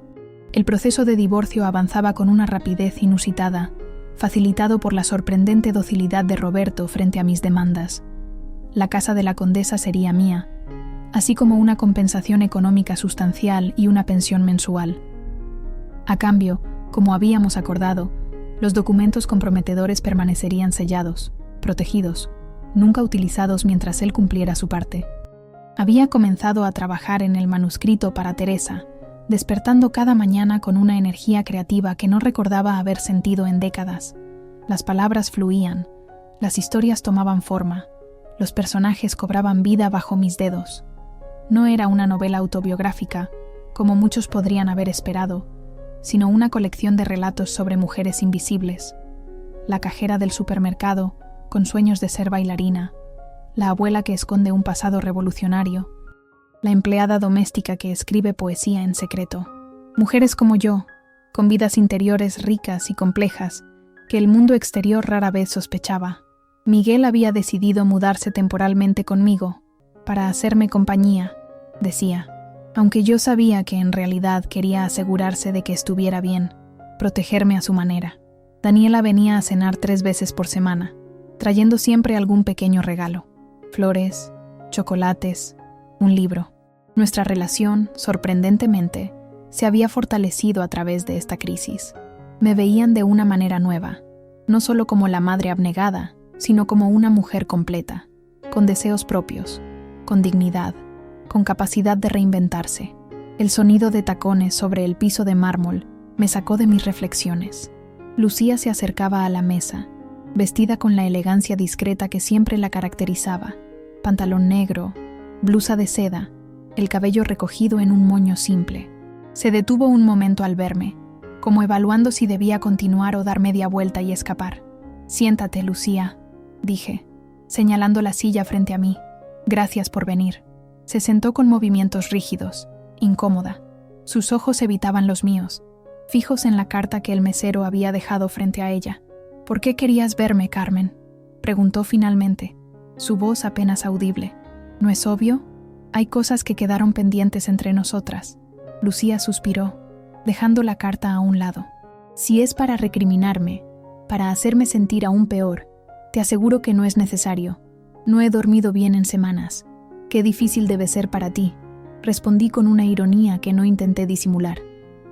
El proceso de divorcio avanzaba con una rapidez inusitada, facilitado por la sorprendente docilidad de Roberto frente a mis demandas. La casa de la condesa sería mía, así como una compensación económica sustancial y una pensión mensual. A cambio, como habíamos acordado, los documentos comprometedores permanecerían sellados, protegidos, nunca utilizados mientras él cumpliera su parte. Había comenzado a trabajar en el manuscrito para Teresa, despertando cada mañana con una energía creativa que no recordaba haber sentido en décadas. Las palabras fluían, las historias tomaban forma, los personajes cobraban vida bajo mis dedos. No era una novela autobiográfica, como muchos podrían haber esperado, sino una colección de relatos sobre mujeres invisibles. La cajera del supermercado, con sueños de ser bailarina, la abuela que esconde un pasado revolucionario, la empleada doméstica que escribe poesía en secreto. Mujeres como yo, con vidas interiores ricas y complejas, que el mundo exterior rara vez sospechaba. Miguel había decidido mudarse temporalmente conmigo, para hacerme compañía, decía, aunque yo sabía que en realidad quería asegurarse de que estuviera bien, protegerme a su manera. Daniela venía a cenar 3 veces por semana, trayendo siempre algún pequeño regalo, flores, chocolates, un libro. Nuestra relación, sorprendentemente, se había fortalecido a través de esta crisis. Me veían de una manera nueva, no solo como la madre abnegada, sino como una mujer completa, con deseos propios, con dignidad, con capacidad de reinventarse. El sonido de tacones sobre el piso de mármol me sacó de mis reflexiones. Lucía se acercaba a la mesa, vestida con la elegancia discreta que siempre la caracterizaba, pantalón negro, blusa de seda, el cabello recogido en un moño simple. Se detuvo un momento al verme, como evaluando si debía continuar o dar media vuelta y escapar. «Siéntate, Lucía», dije, señalando la silla frente a mí. «Gracias por venir». Se sentó con movimientos rígidos, incómoda. Sus ojos evitaban los míos, fijos en la carta que el mesero había dejado frente a ella. «¿Por qué querías verme, Carmen?», preguntó finalmente, su voz apenas audible. «¿No es obvio? Hay cosas que quedaron pendientes entre nosotras». Lucía suspiró, dejando la carta a un lado. «Si es para recriminarme, para hacerme sentir aún peor, te aseguro que no es necesario. No he dormido bien en semanas. Qué difícil debe ser para ti», respondí con una ironía que no intenté disimular.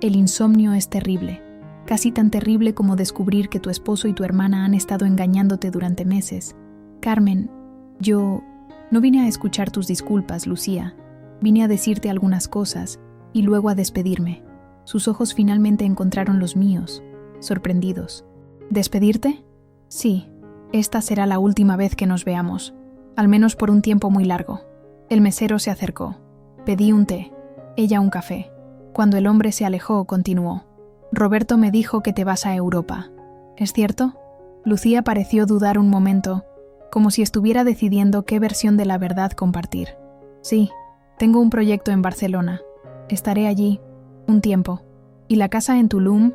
«El insomnio es terrible, casi tan terrible como descubrir que tu esposo y tu hermana han estado engañándote durante meses. Carmen, yo no vine a escuchar tus disculpas, Lucía. Vine a decirte algunas cosas y luego a despedirme». Sus ojos finalmente encontraron los míos, sorprendidos. «¿Despedirte? Sí, esta será la última vez que nos veamos, al menos por un tiempo muy largo». El mesero se acercó. Pedí un té, ella un café. Cuando el hombre se alejó, continuó. «Roberto me dijo que te vas a Europa. ¿Es cierto?» Lucía pareció dudar un momento, como si estuviera decidiendo qué versión de la verdad compartir. «Sí, tengo un proyecto en Barcelona. Estaré allí un tiempo». «¿Y la casa en Tulum?»,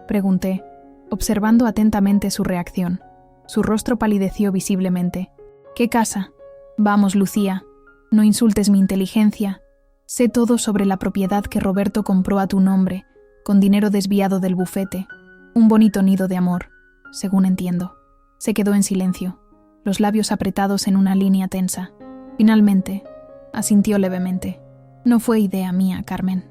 pregunté, observando atentamente su reacción. Su rostro palideció visiblemente. «¿Qué casa?». «Vamos, Lucía, no insultes mi inteligencia. Sé todo sobre la propiedad que Roberto compró a tu nombre, con dinero desviado del bufete. Un bonito nido de amor, según entiendo». Se quedó en silencio, los labios apretados en una línea tensa. Finalmente, asintió levemente. «No fue idea mía, Carmen».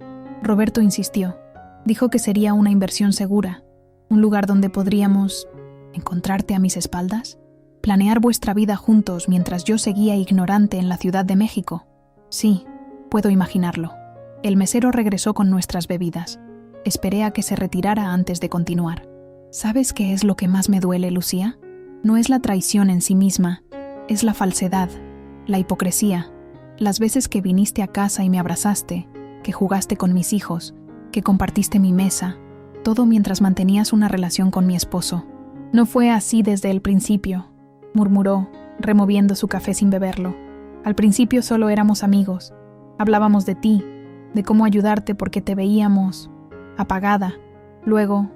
Roberto insistió. Dijo que sería una inversión segura, un lugar donde podríamos encontrarte a mis espaldas, planear vuestra vida juntos mientras yo seguía ignorante en la Ciudad de México. Sí, puedo imaginarlo. El mesero regresó con nuestras bebidas. Esperé a que se retirara antes de continuar. ¿Sabes qué es lo que más me duele, Lucía? No es la traición en sí misma, es la falsedad, la hipocresía, las veces que viniste a casa y me abrazaste, que jugaste con mis hijos, que compartiste mi mesa, todo mientras mantenías una relación con mi esposo. No fue así desde el principio, murmuró, removiendo su café sin beberlo. Al principio solo éramos amigos. Hablábamos de ti, de cómo ayudarte porque te veíamos apagada. Luego,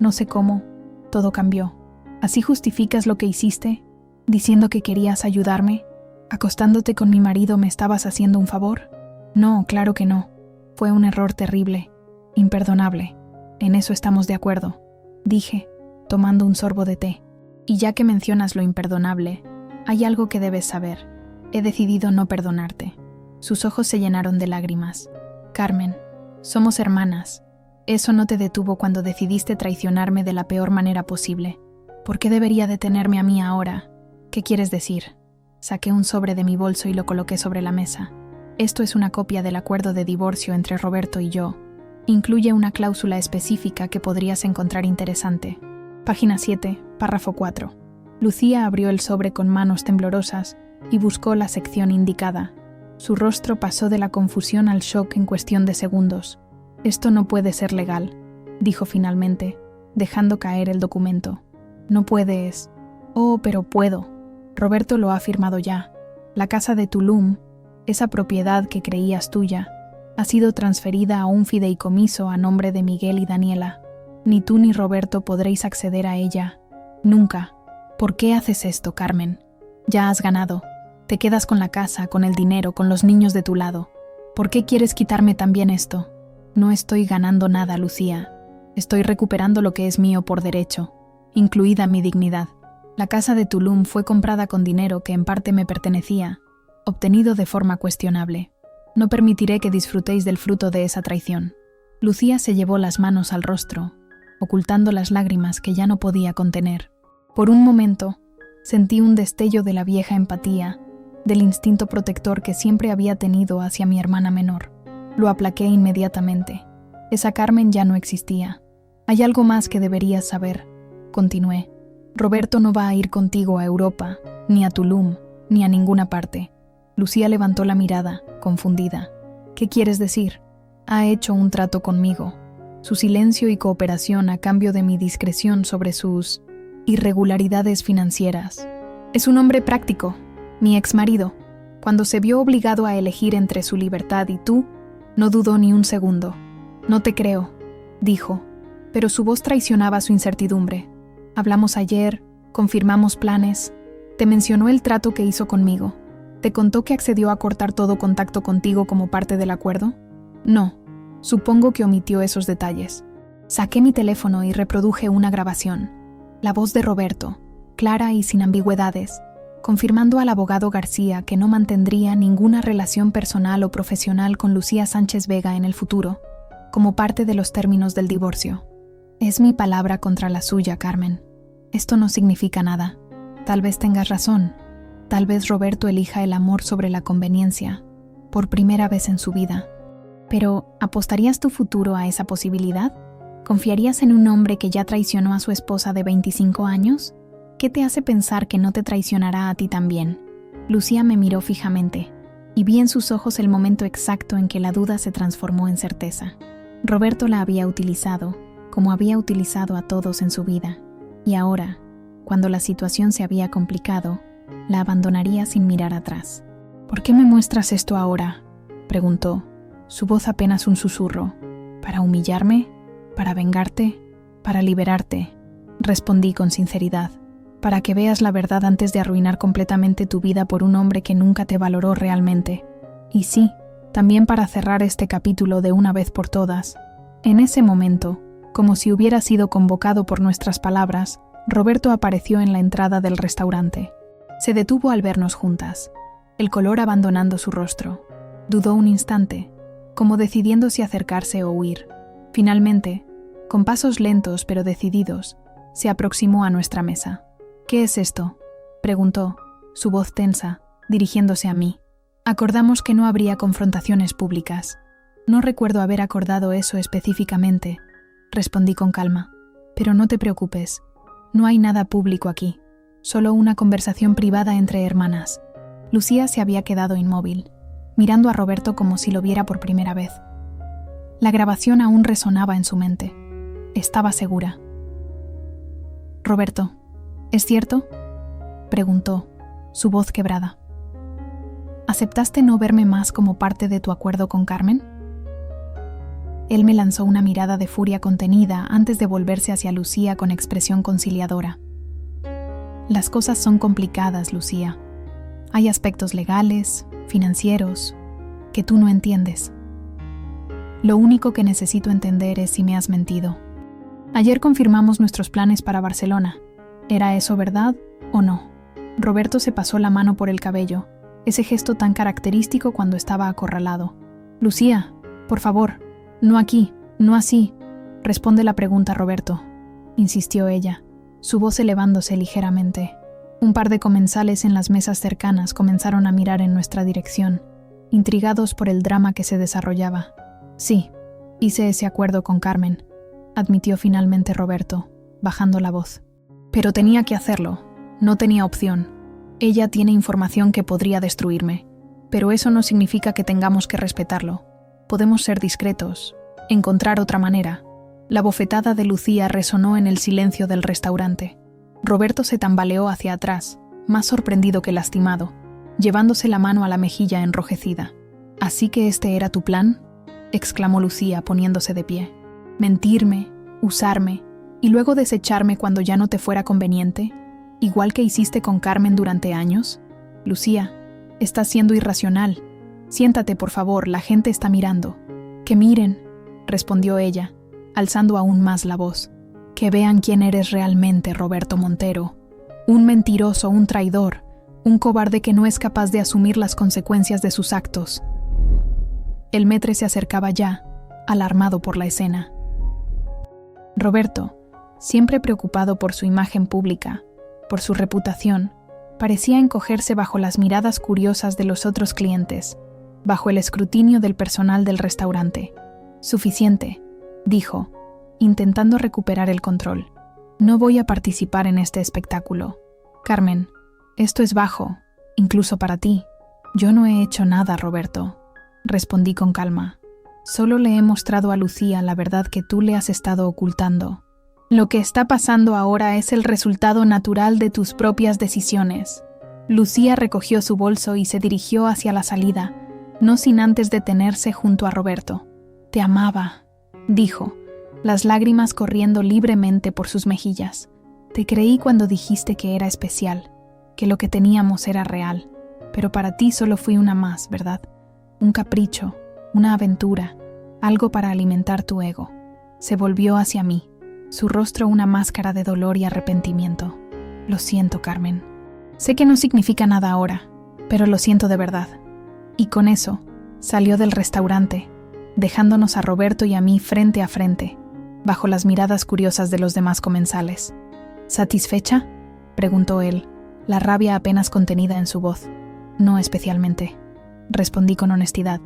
no sé cómo, todo cambió. ¿Así justificas lo que hiciste? ¿Diciendo que querías ayudarme? ¿Acostándote con mi marido me estabas haciendo un favor? No, claro que no. Fue un error terrible, imperdonable. En eso estamos de acuerdo, dije, tomando un sorbo de té. Y ya que mencionas lo imperdonable, hay algo que debes saber. He decidido no perdonarte. Sus ojos se llenaron de lágrimas. Carmen, somos hermanas. Eso no te detuvo cuando decidiste traicionarme de la peor manera posible. ¿Por qué debería detenerme a mí ahora? ¿Qué quieres decir? Saqué un sobre de mi bolso y lo coloqué sobre la mesa. Esto es una copia del acuerdo de divorcio entre Roberto y yo. Incluye una cláusula específica que podrías encontrar interesante. Página 7, párrafo 4. Lucía abrió el sobre con manos temblorosas y buscó la sección indicada. Su rostro pasó de la confusión al shock en cuestión de segundos. Esto no puede ser legal, dijo finalmente, dejando caer el documento. No puedes. Oh, pero puedo. Roberto lo ha firmado ya. La casa de Tulum, esa propiedad que creías tuya, ha sido transferida a un fideicomiso a nombre de Miguel y Daniela. Ni tú ni Roberto podréis acceder a ella. Nunca. ¿Por qué haces esto, Carmen? Ya has ganado. Te quedas con la casa, con el dinero, con los niños de tu lado. ¿Por qué quieres quitarme también esto? No estoy ganando nada, Lucía. Estoy recuperando lo que es mío por derecho, incluida mi dignidad. La casa de Tulum fue comprada con dinero que en parte me pertenecía, obtenido de forma cuestionable. No permitiré que disfrutéis del fruto de esa traición. Lucía se llevó las manos al rostro, ocultando las lágrimas que ya no podía contener. Por un momento, sentí un destello de la vieja empatía, del instinto protector que siempre había tenido hacia mi hermana menor. Lo aplaqué inmediatamente. Esa Carmen ya no existía. Hay algo más que deberías saber, continué. Roberto no va a ir contigo a Europa, ni a Tulum, ni a ninguna parte. Lucía levantó la mirada, confundida. ¿Qué quieres decir? Ha hecho un trato conmigo. Su silencio y cooperación a cambio de mi discreción sobre sus irregularidades financieras. Es un hombre práctico, mi exmarido. Cuando se vio obligado a elegir entre su libertad y tú, no dudó ni un segundo. No te creo, dijo, pero su voz traicionaba su incertidumbre. Hablamos ayer, confirmamos planes. Te mencionó el trato que hizo conmigo. ¿Te contó que accedió a cortar todo contacto contigo como parte del acuerdo? No, supongo que omitió esos detalles. Saqué mi teléfono y reproduje una grabación. La voz de Roberto, clara y sin ambigüedades, confirmando al abogado García que no mantendría ninguna relación personal o profesional con Lucía Sánchez Vega en el futuro, como parte de los términos del divorcio. Es mi palabra contra la suya, Carmen. Esto no significa nada. Tal vez tengas razón. Tal vez Roberto elija el amor sobre la conveniencia, por primera vez en su vida. Pero, ¿apostarías tu futuro a esa posibilidad? ¿Confiarías en un hombre que ya traicionó a su esposa de 25 años? ¿Qué te hace pensar que no te traicionará a ti también? Lucía me miró fijamente, y vi en sus ojos el momento exacto en que la duda se transformó en certeza. Roberto la había utilizado, como había utilizado a todos en su vida, y ahora, cuando la situación se había complicado, la abandonaría sin mirar atrás. ¿Por qué me muestras esto ahora?, preguntó, su voz apenas un susurro. ¿Para humillarme? ¿Para vengarte? ¿Para liberarte? Respondí con sinceridad. Para que veas la verdad antes de arruinar completamente tu vida por un hombre que nunca te valoró realmente. Y sí, también para cerrar este capítulo de una vez por todas. En ese momento, como si hubiera sido convocado por nuestras palabras, Roberto apareció en la entrada del restaurante. Se detuvo al vernos juntas, el color abandonando su rostro. Dudó un instante, como decidiendo si acercarse o huir. Finalmente, con pasos lentos pero decididos, se aproximó a nuestra mesa. «¿Qué es esto?», preguntó, su voz tensa, dirigiéndose a mí. Acordamos que no habría confrontaciones públicas. No recuerdo haber acordado eso específicamente, respondí con calma. Pero no te preocupes, no hay nada público aquí, solo una conversación privada entre hermanas. Lucía se había quedado inmóvil, mirando a Roberto como si lo viera por primera vez. La grabación aún resonaba en su mente. Estaba segura. «Roberto, ¿es cierto?», preguntó, su voz quebrada. «¿Aceptaste no verme más como parte de tu acuerdo con Carmen?». Él me lanzó una mirada de furia contenida antes de volverse hacia Lucía con expresión conciliadora. «Las cosas son complicadas, Lucía. Hay aspectos legales, financieros, que tú no entiendes. Lo único que necesito entender es si me has mentido. Ayer confirmamos nuestros planes para Barcelona. ¿Era eso verdad o no?». Roberto se pasó la mano por el cabello, ese gesto tan característico cuando estaba acorralado. «Lucía, por favor, no aquí, no así. Responde la pregunta, Roberto», insistió ella, su voz elevándose ligeramente. Un par de comensales en las mesas cercanas comenzaron a mirar en nuestra dirección, intrigados por el drama que se desarrollaba. «Sí, hice ese acuerdo con Carmen», admitió finalmente Roberto, bajando la voz. «Pero tenía que hacerlo, no tenía opción. Ella tiene información que podría destruirme, pero eso no significa que tengamos que respetarlo. Podemos ser discretos, encontrar otra manera». La bofetada de Lucía resonó en el silencio del restaurante. Roberto se tambaleó hacia atrás, más sorprendido que lastimado, llevándose la mano a la mejilla enrojecida. «¿Así que este era tu plan?», exclamó Lucía poniéndose de pie. «¿Mentirme, usarme y luego desecharme cuando ya no te fuera conveniente, igual que hiciste con Carmen durante años? Lucía, estás siendo irracional. Siéntate, por favor, la gente está mirando». «Que miren», respondió ella, alzando aún más la voz. «Que vean quién eres realmente, Roberto Montero. Un mentiroso, un traidor, un cobarde que no es capaz de asumir las consecuencias de sus actos». El maître se acercaba ya, alarmado por la escena. Roberto, siempre preocupado por su imagen pública, por su reputación, parecía encogerse bajo las miradas curiosas de los otros clientes, bajo el escrutinio del personal del restaurante. «Suficiente», dijo, intentando recuperar el control. «No voy a participar en este espectáculo. Carmen, esto es bajo, incluso para ti». «Yo no he hecho nada, Roberto», respondí con calma. «Solo le he mostrado a Lucía la verdad que tú le has estado ocultando. Lo que está pasando ahora es el resultado natural de tus propias decisiones». Lucía recogió su bolso y se dirigió hacia la salida, no sin antes detenerse junto a Roberto. «Te amaba», dijo, las lágrimas corriendo libremente por sus mejillas. «Te creí cuando dijiste que era especial, que lo que teníamos era real, pero para ti solo fui una más, ¿verdad? Un capricho, una aventura, algo para alimentar tu ego». Se volvió hacia mí, su rostro una máscara de dolor y arrepentimiento. «Lo siento, Carmen. Sé que no significa nada ahora, pero lo siento de verdad». Y con eso, salió del restaurante, dejándonos a Roberto y a mí frente a frente, bajo las miradas curiosas de los demás comensales. «¿Satisfecha?», preguntó él, la rabia apenas contenida en su voz. «No especialmente», respondí con honestidad,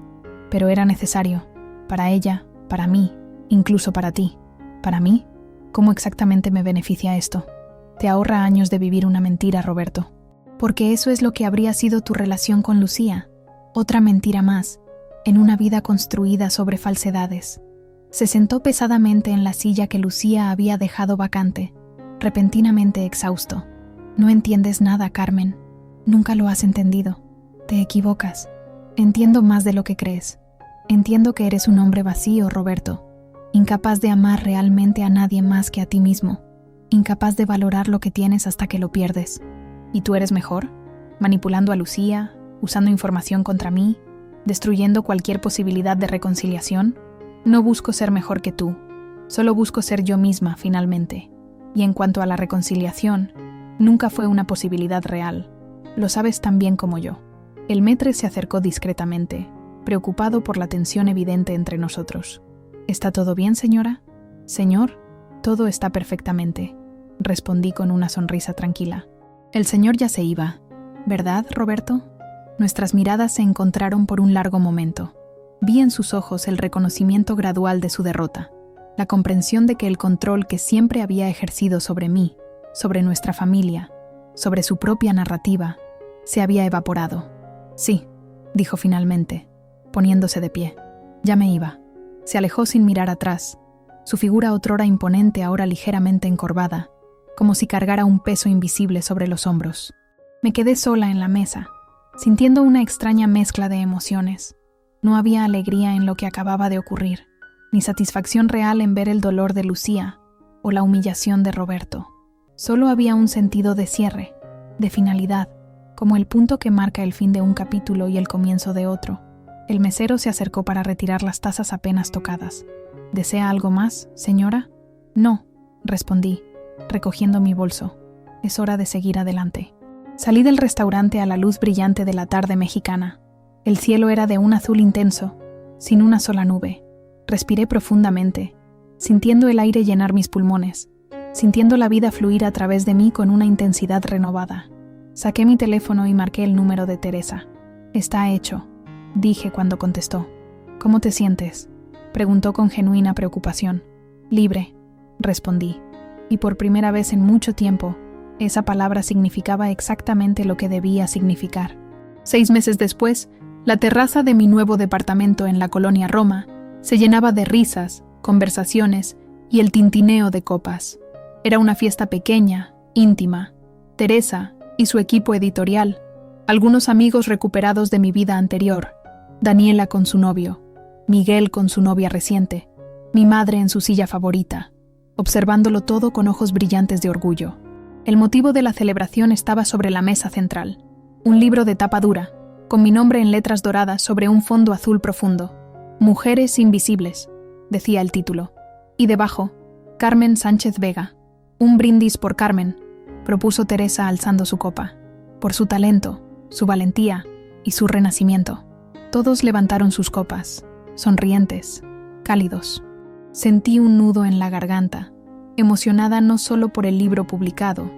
«pero era necesario, para ella, para mí, incluso para ti». «¿Para mí? ¿Cómo exactamente me beneficia esto?». «Te ahorra años de vivir una mentira, Roberto». «Porque eso es lo que habría sido tu relación con Lucía, otra mentira más, en una vida construida sobre falsedades». Se sentó pesadamente en la silla que Lucía había dejado vacante, repentinamente exhausto. «No entiendes nada, Carmen. Nunca lo has entendido. Te equivocas. Entiendo más de lo que crees. Entiendo que eres un hombre vacío, Roberto, incapaz de amar realmente a nadie más que a ti mismo, incapaz de valorar lo que tienes hasta que lo pierdes. ¿Y tú eres mejor? Manipulando a Lucía, usando información contra mí, destruyendo cualquier posibilidad de reconciliación. No busco ser mejor que tú, solo busco ser yo misma finalmente. Y en cuanto a la reconciliación, nunca fue una posibilidad real. Lo sabes tan bien como yo». El maître se acercó discretamente, preocupado por la tensión evidente entre nosotros. ¿Está todo bien, señora? Señor, todo está perfectamente, respondí con una sonrisa tranquila. El señor ya se iba, ¿verdad, Roberto? Nuestras miradas se encontraron por un largo momento. Vi en sus ojos el reconocimiento gradual de su derrota, la comprensión de que el control que siempre había ejercido sobre mí, sobre nuestra familia, sobre su propia narrativa, se había evaporado. Sí, dijo finalmente, poniéndose de pie. Ya me iba. Se alejó sin mirar atrás, su figura otrora imponente ahora ligeramente encorvada, como si cargara un peso invisible sobre los hombros. Me quedé sola en la mesa, sintiendo una extraña mezcla de emociones. No había alegría en lo que acababa de ocurrir, ni satisfacción real en ver el dolor de Lucía o la humillación de Roberto. Solo había un sentido de cierre, de finalidad, como el punto que marca el fin de un capítulo y el comienzo de otro. El mesero se acercó para retirar las tazas apenas tocadas. ¿Desea algo más, señora? No, respondí, recogiendo mi bolso. Es hora de seguir adelante. Salí del restaurante a la luz brillante de la tarde mexicana. El cielo era de un azul intenso, sin una sola nube. Respiré profundamente, sintiendo el aire llenar mis pulmones, sintiendo la vida fluir a través de mí con una intensidad renovada. Saqué mi teléfono y marqué el número de Teresa. Está hecho, dije cuando contestó. ¿Cómo te sientes?, preguntó con genuina preocupación. Libre, respondí, y por primera vez en mucho tiempo, esa palabra significaba exactamente lo que debía significar. 6 meses después, la terraza de mi nuevo departamento en la colonia Roma se llenaba de risas, conversaciones y el tintineo de copas. Era una fiesta pequeña, íntima. Teresa y su equipo editorial, algunos amigos recuperados de mi vida anterior, Daniela con su novio, Miguel con su novia reciente, mi madre en su silla favorita, observándolo todo con ojos brillantes de orgullo. El motivo de la celebración estaba sobre la mesa central, un libro de tapa dura, con mi nombre en letras doradas sobre un fondo azul profundo. Mujeres invisibles, decía el título, y debajo, Carmen Sánchez Vega. Un brindis por Carmen, propuso Teresa alzando su copa, por su talento, su valentía y su renacimiento. Todos levantaron sus copas, sonrientes, cálidos. Sentí un nudo en la garganta, emocionada no solo por el libro publicado,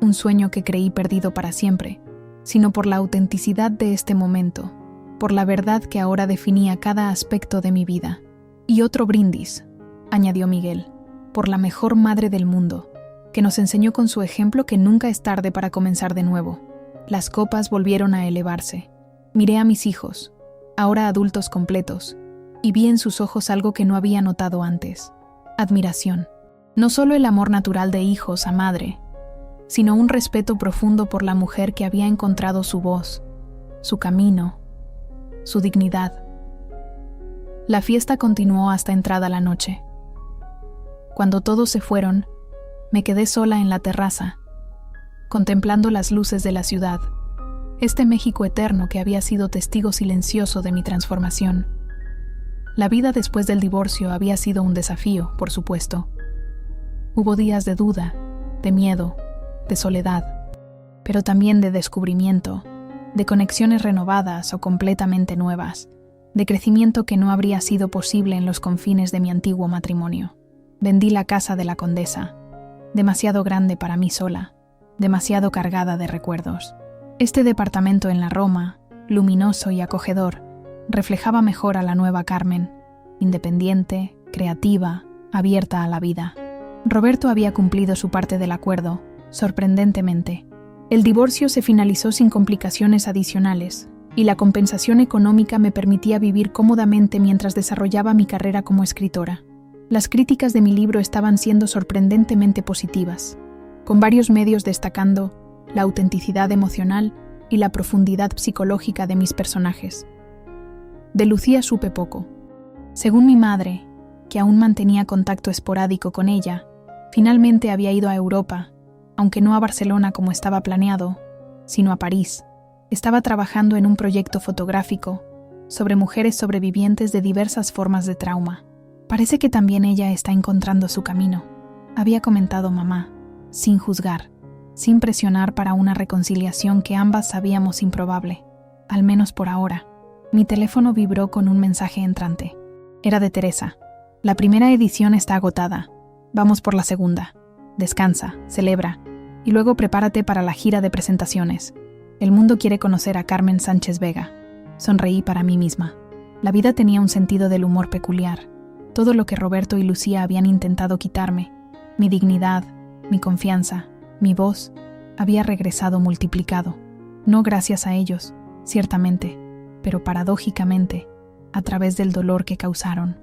un sueño que creí perdido para siempre, sino por la autenticidad de este momento, por la verdad que ahora definía cada aspecto de mi vida. Y otro brindis, añadió Miguel, por la mejor madre del mundo, que nos enseñó con su ejemplo que nunca es tarde para comenzar de nuevo. Las copas volvieron a elevarse. Miré a mis hijos, ahora adultos completos, y vi en sus ojos algo que no había notado antes: admiración. No solo el amor natural de hijos a madre, sino un respeto profundo por la mujer que había encontrado su voz, su camino, su dignidad. La fiesta continuó hasta entrada la noche. Cuando todos se fueron, me quedé sola en la terraza, contemplando las luces de la ciudad, este México eterno que había sido testigo silencioso de mi transformación. La vida después del divorcio había sido un desafío, por supuesto. Hubo días de duda, de miedo, de soledad, pero también de descubrimiento, de conexiones renovadas o completamente nuevas, de crecimiento que no habría sido posible en los confines de mi antiguo matrimonio. Vendí la casa de la condesa, demasiado grande para mí sola, demasiado cargada de recuerdos. Este departamento en la Roma, luminoso y acogedor, reflejaba mejor a la nueva Carmen, independiente, creativa, abierta a la vida. Roberto había cumplido su parte del acuerdo, sorprendentemente. El divorcio se finalizó sin complicaciones adicionales, y la compensación económica me permitía vivir cómodamente mientras desarrollaba mi carrera como escritora. Las críticas de mi libro estaban siendo sorprendentemente positivas, con varios medios destacando la autenticidad emocional y la profundidad psicológica de mis personajes. De Lucía supe poco. Según mi madre, que aún mantenía contacto esporádico con ella, finalmente había ido a Europa, aunque no a Barcelona como estaba planeado, sino a París. Estaba trabajando en un proyecto fotográfico sobre mujeres sobrevivientes de diversas formas de trauma. Parece que también ella está encontrando su camino, había comentado mamá, sin juzgar, sin presionar para una reconciliación que ambas sabíamos improbable, al menos por ahora. Mi teléfono vibró con un mensaje entrante. Era de Teresa. La primera edición está agotada. Vamos por la segunda. Descansa, celebra, y luego prepárate para la gira de presentaciones. El mundo quiere conocer a Carmen Sánchez Vega. Sonreí para mí misma. La vida tenía un sentido del humor peculiar. Todo lo que Roberto y Lucía habían intentado quitarme, mi dignidad, mi confianza, mi voz, había regresado multiplicado. No gracias a ellos, ciertamente, pero paradójicamente, a través del dolor que causaron.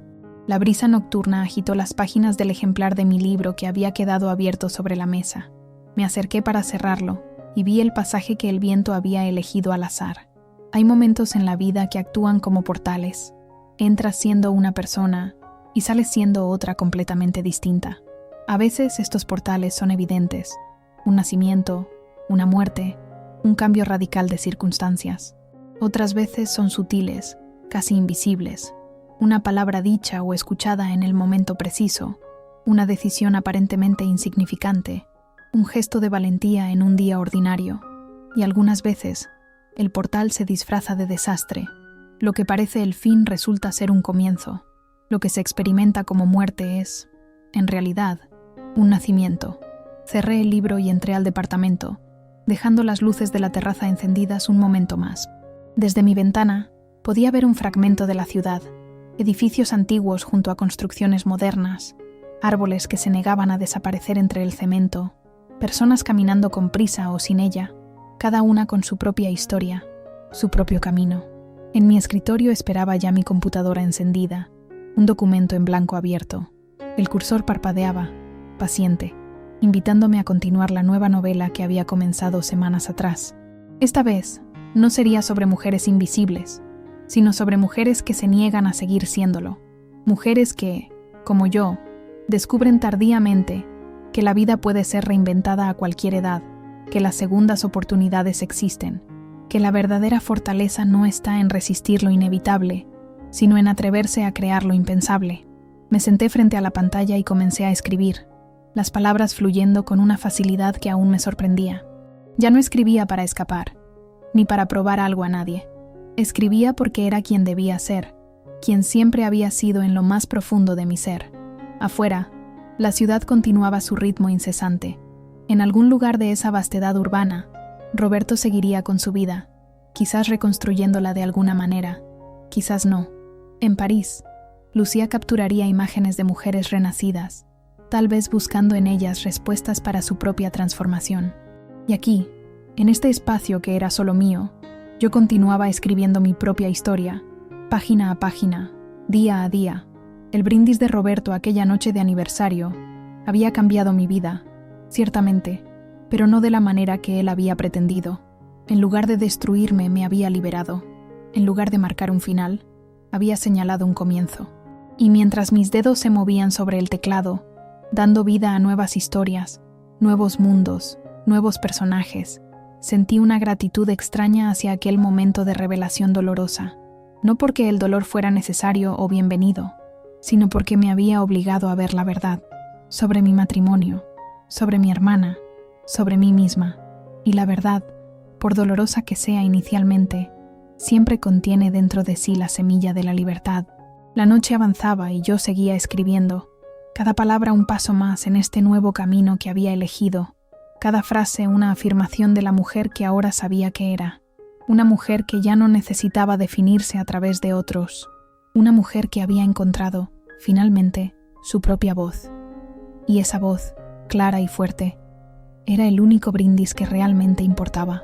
La brisa nocturna agitó las páginas del ejemplar de mi libro que había quedado abierto sobre la mesa. Me acerqué para cerrarlo y vi el pasaje que el viento había elegido al azar. Hay momentos en la vida que actúan como portales. Entras siendo una persona y sales siendo otra completamente distinta. A veces estos portales son evidentes. Un nacimiento, una muerte, un cambio radical de circunstancias. Otras veces son sutiles, casi invisibles. Una palabra dicha o escuchada en el momento preciso, una decisión aparentemente insignificante, un gesto de valentía en un día ordinario. Y algunas veces, el portal se disfraza de desastre. Lo que parece el fin resulta ser un comienzo. Lo que se experimenta como muerte es, en realidad, un nacimiento. Cerré el libro y entré al departamento, dejando las luces de la terraza encendidas un momento más. Desde mi ventana, podía ver un fragmento de la ciudad, edificios antiguos junto a construcciones modernas, árboles que se negaban a desaparecer entre el cemento, personas caminando con prisa o sin ella, cada una con su propia historia, su propio camino. En mi escritorio esperaba ya mi computadora encendida, un documento en blanco abierto. El cursor parpadeaba, paciente, invitándome a continuar la nueva novela que había comenzado semanas atrás. Esta vez, no sería sobre mujeres invisibles, sino sobre mujeres que se niegan a seguir siéndolo. Mujeres que, como yo, descubren tardíamente que la vida puede ser reinventada a cualquier edad, que las segundas oportunidades existen, que la verdadera fortaleza no está en resistir lo inevitable, sino en atreverse a crear lo impensable. Me senté frente a la pantalla y comencé a escribir, las palabras fluyendo con una facilidad que aún me sorprendía. Ya no escribía para escapar, ni para probar algo a nadie. Escribía porque era quien debía ser, quien siempre había sido en lo más profundo de mi ser. Afuera, la ciudad continuaba su ritmo incesante. En algún lugar de esa vastedad urbana, Roberto seguiría con su vida, quizás reconstruyéndola de alguna manera, quizás no. En París, Lucía capturaría imágenes de mujeres renacidas, tal vez buscando en ellas respuestas para su propia transformación. Y aquí, en este espacio que era solo mío, yo continuaba escribiendo mi propia historia, página a página, día a día. El brindis de Roberto aquella noche de aniversario había cambiado mi vida, ciertamente, pero no de la manera que él había pretendido. En lugar de destruirme, me había liberado. En lugar de marcar un final, había señalado un comienzo. Y mientras mis dedos se movían sobre el teclado, dando vida a nuevas historias, nuevos mundos, nuevos personajes, sentí una gratitud extraña hacia aquel momento de revelación dolorosa, no porque el dolor fuera necesario o bienvenido, sino porque me había obligado a ver la verdad, sobre mi matrimonio, sobre mi hermana, sobre mí misma. Y la verdad, por dolorosa que sea inicialmente, siempre contiene dentro de sí la semilla de la libertad. La noche avanzaba y yo seguía escribiendo, cada palabra un paso más en este nuevo camino que había elegido, cada frase una afirmación de la mujer que ahora sabía que era, una mujer que ya no necesitaba definirse a través de otros, una mujer que había encontrado, finalmente, su propia voz. Y esa voz, clara y fuerte, era el único brindis que realmente importaba.